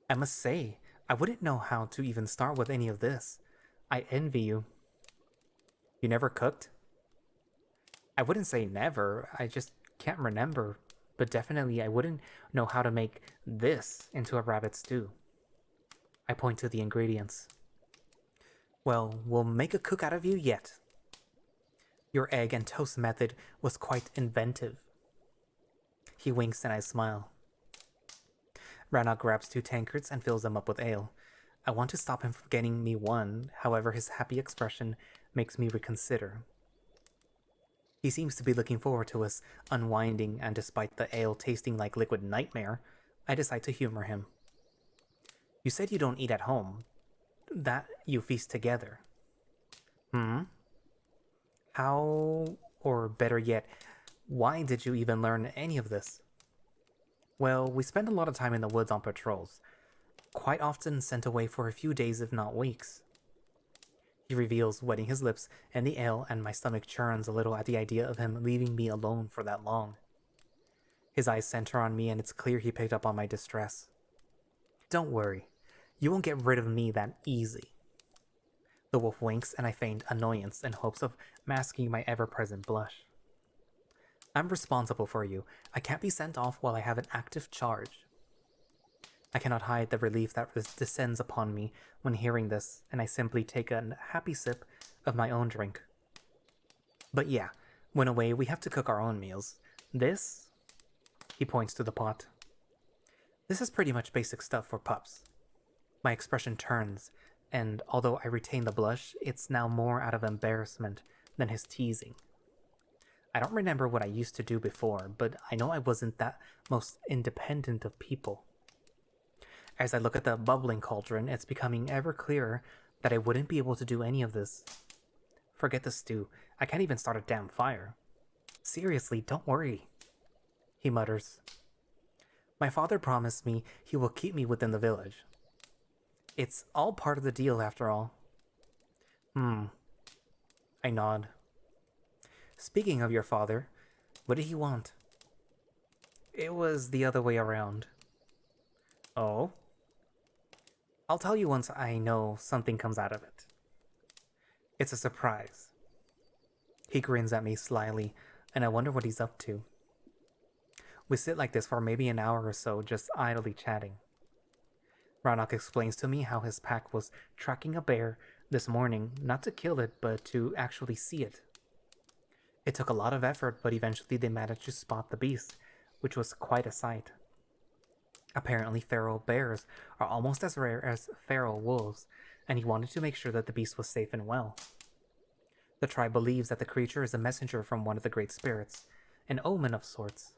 I must say, I wouldn't know how to even start with any of this. I envy you. You never cooked? I wouldn't say never, I just can't remember, but definitely I wouldn't know how to make this into a rabbit stew. I point to the ingredients. Well, we'll make a cook out of you yet. Your egg and toast method was quite inventive. He winks and I smile. Ranok grabs 2 tankards and fills them up with ale. I want to stop him from getting me one, however his happy expression makes me reconsider. He seems to be looking forward to us unwinding, and despite the ale tasting like liquid nightmare, I decide to humor him. You said you don't eat at home. That you feast together. How, or better yet, why did you even learn any of this? Well, we spend a lot of time in the woods on patrols, quite often sent away for a few days if not weeks. He reveals, wetting his lips and the ale, and my stomach churns a little at the idea of him leaving me alone for that long. His eyes center on me and it's clear he picked up on my distress. Don't worry, you won't get rid of me that easy. The wolf winks and I feigned annoyance in hopes of masking my ever-present blush. I'm responsible for you. I can't be sent off while I have an active charge. I cannot hide the relief that descends upon me when hearing this, and I simply take a happy sip of my own drink. But yeah, when away we have to cook our own meals. This? He points to the pot. This is pretty much basic stuff for pups. My expression turns, and although I retain the blush, it's now more out of embarrassment than his teasing. I don't remember what I used to do before, but I know I wasn't that most independent of people. As I look at the bubbling cauldron, it's becoming ever clearer that I wouldn't be able to do any of this. Forget the stew. I can't even start a damn fire. Seriously, don't worry, he mutters. My father promised me he will keep me within the village. It's all part of the deal, after all. I nod. Speaking of your father, what did he want? It was the other way around. Oh? I'll tell you once I know something comes out of it. It's a surprise. He grins at me slyly, and I wonder what he's up to. We sit like this for maybe an hour or so, just idly chatting. Ranok explains to me how his pack was tracking a bear this morning, not to kill it, but to actually see it. It took a lot of effort, but eventually they managed to spot the beast, which was quite a sight. Apparently, feral bears are almost as rare as feral wolves, and he wanted to make sure that the beast was safe and well. The tribe believes that the creature is a messenger from one of the great spirits, an omen of sorts.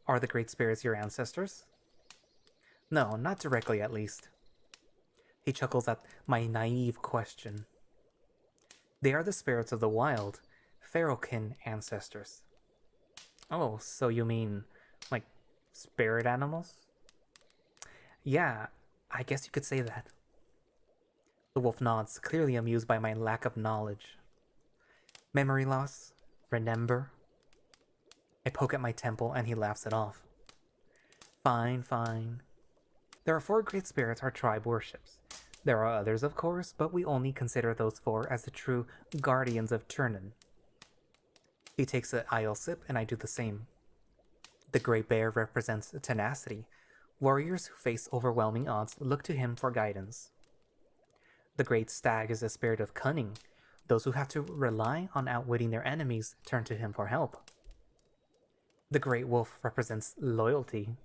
Are the great spirits your ancestors? No, not directly at least. He chuckles at my naive question. They are the spirits of the wild, feralkin ancestors. Oh, so you mean, like, spirit animals? Yeah, I guess you could say that. The wolf nods, clearly amused by my lack of knowledge. Memory loss? Remember? I poke at my temple and he laughs it off. Fine, fine. There are 4 great spirits our tribe worships. There are others, of course, but we only consider those 4 as the true guardians of Turnen. He takes an idle sip and I do the same. The great bear represents tenacity. Warriors who face overwhelming odds look to him for guidance. The great stag is the spirit of cunning. Those who have to rely on outwitting their enemies turn to him for help. The great wolf represents loyalty.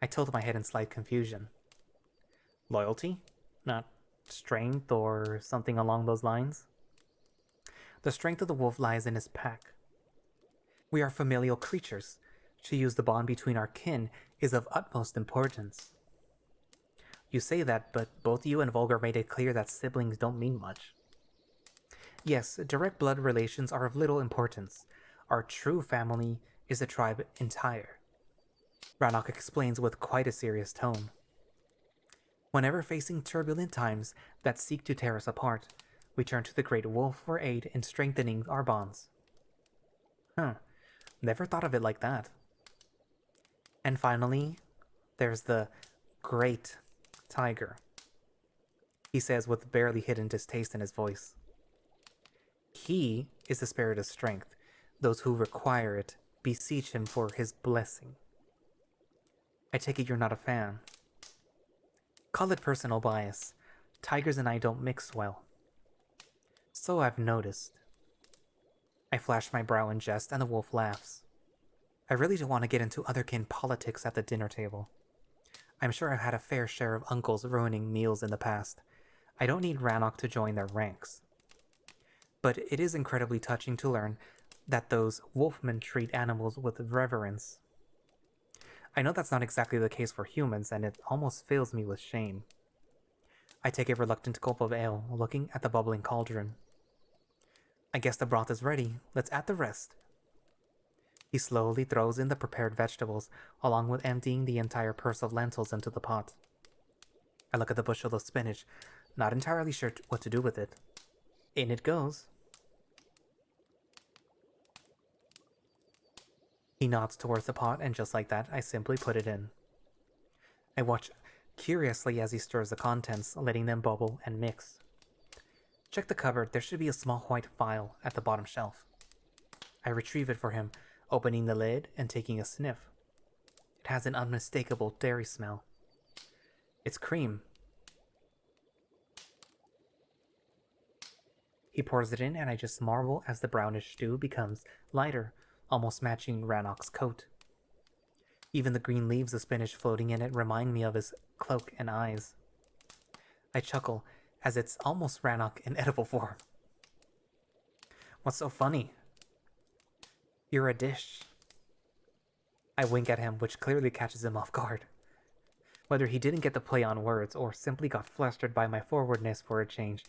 I tilt my head in slight confusion. Loyalty? Not strength or something along those lines? The strength of the wolf lies in his pack. We are familial creatures. To use the bond between our kin is of utmost importance. You say that, but both you and Volgar made it clear that siblings don't mean much. Yes, direct blood relations are of little importance. Our true family is the tribe entire. Ranok explains with quite a serious tone. Whenever facing turbulent times that seek to tear us apart, we turn to the Great Wolf for aid in strengthening our bonds. Never thought of it like that. And finally, there's the Great Tiger, he says with barely hidden distaste in his voice. He is the spirit of strength. Those who require it beseech him for his blessing. I take it you're not a fan. Call it personal bias. Tigers and I don't mix well. So I've noticed. I flash my brow in jest and the wolf laughs. I really don't want to get into otherkin politics at the dinner table. I'm sure I've had a fair share of uncles ruining meals in the past. I don't need Ranok to join their ranks. But it is incredibly touching to learn that those wolfmen treat animals with reverence. I know that's not exactly the case for humans, and it almost fills me with shame. I take a reluctant gulp of ale, looking at the bubbling cauldron. I guess the broth is ready. Let's add the rest. He slowly throws in the prepared vegetables, along with emptying the entire purse of lentils into the pot. I look at the bushel of spinach, not entirely sure what to do with it. In it goes. He nods towards the pot, and just like that, I simply put it in. I watch curiously as he stirs the contents, letting them bubble and mix. Check the cupboard. There should be a small white vial at the bottom shelf. I retrieve it for him, opening the lid and taking a sniff. It has an unmistakable dairy smell. It's cream. He pours it in, and I just marvel as the brownish stew becomes lighter, almost matching Ranok's coat. Even the green leaves of spinach floating in it remind me of his cloak and eyes. I chuckle, as it's almost Ranok in edible form. What's so funny? You're a dish. I wink at him, which clearly catches him off guard. Whether he didn't get the play on words or simply got flustered by my forwardness for a change,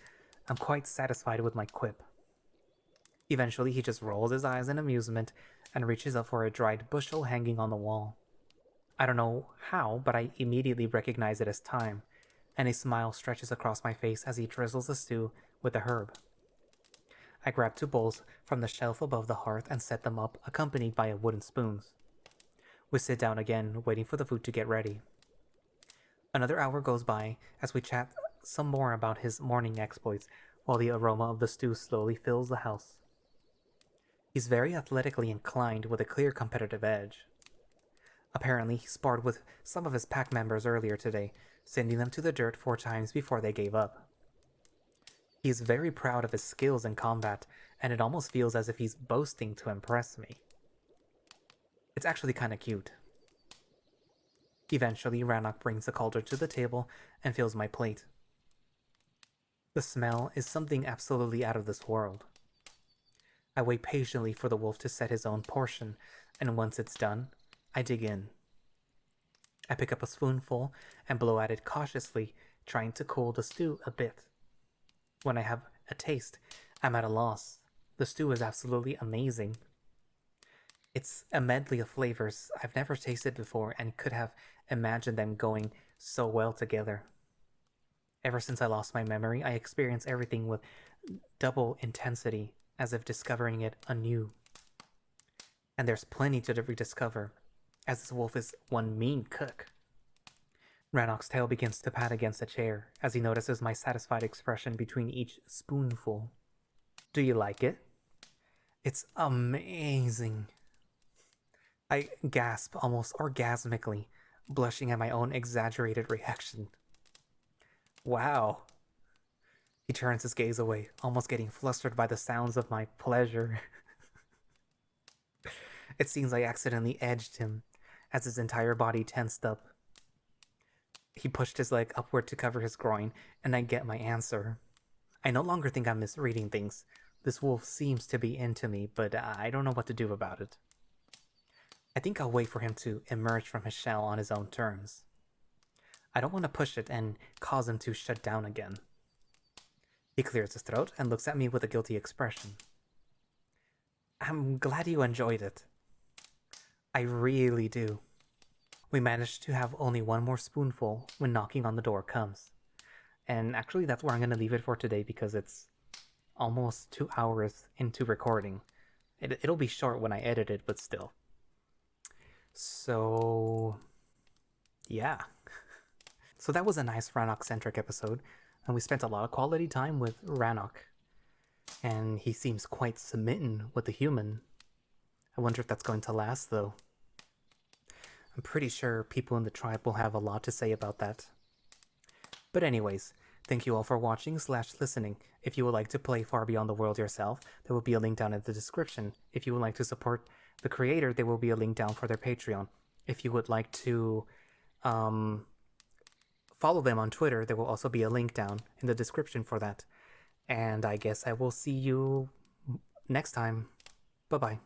I'm quite satisfied with my quip. Eventually, he just rolls his eyes in amusement and reaches up for a dried bushel hanging on the wall. I don't know how, but I immediately recognize it as thyme, and a smile stretches across my face as he drizzles the stew with the herb. I grab 2 bowls from the shelf above the hearth and set them up, accompanied by wooden spoons. We sit down again, waiting for the food to get ready. Another hour goes by as we chat some more about his morning exploits, while the aroma of the stew slowly fills the house. He's very athletically inclined with a clear competitive edge. Apparently, he sparred with some of his pack members earlier today, sending them to the dirt 4 times before they gave up. He is very proud of his skills in combat, and it almost feels as if he's boasting to impress me. It's actually kinda cute. Eventually, Ranok brings the cauldron to the table and fills my plate. The smell is something absolutely out of this world. I wait patiently for the wolf to set his own portion, and once it's done, I dig in. I pick up a spoonful and blow at it cautiously, trying to cool the stew a bit. When I have a taste, I'm at a loss. The stew is absolutely amazing. It's a medley of flavors I've never tasted before and could have imagined them going so well together. Ever since I lost my memory, I experience everything with double intensity, as if discovering it anew. And there's plenty to rediscover, as this wolf is one mean cook. Ranok's tail begins to pat against a chair as he notices my satisfied expression between each spoonful. Do you like it? It's amazing. I gasp almost orgasmically, blushing at my own exaggerated reaction. Wow. He turns his gaze away, almost getting flustered by the sounds of my pleasure. It seems I accidentally edged him, as his entire body tensed up. He pushed his leg upward to cover his groin, and I get my answer. I no longer think I'm misreading things. This wolf seems to be into me, but I don't know what to do about it. I think I'll wait for him to emerge from his shell on his own terms. I don't want to push it and cause him to shut down again. He clears his throat and looks at me with a guilty expression. I'm glad you enjoyed it. I really do. We managed to have only 1 more spoonful when knocking on the door comes. And actually that's where I'm going to leave it for today because it's almost 2 hours into recording. It'll be short when I edit it, but still. So, yeah. So that was a nice Ranok-centric episode, and we spent a lot of quality time with Ranok. And he seems quite smitten with the human. I wonder if that's going to last, though. I'm pretty sure people in the tribe will have a lot to say about that. But anyways, thank you all for watching / listening. If you would like to play Far Beyond the World yourself, there will be a link down in the description. If you would like to support the creator, there will be a link down for their Patreon. If you would like to follow them on Twitter, there will also be a link down in the description for that. And I guess I will see you next time. Bye-bye.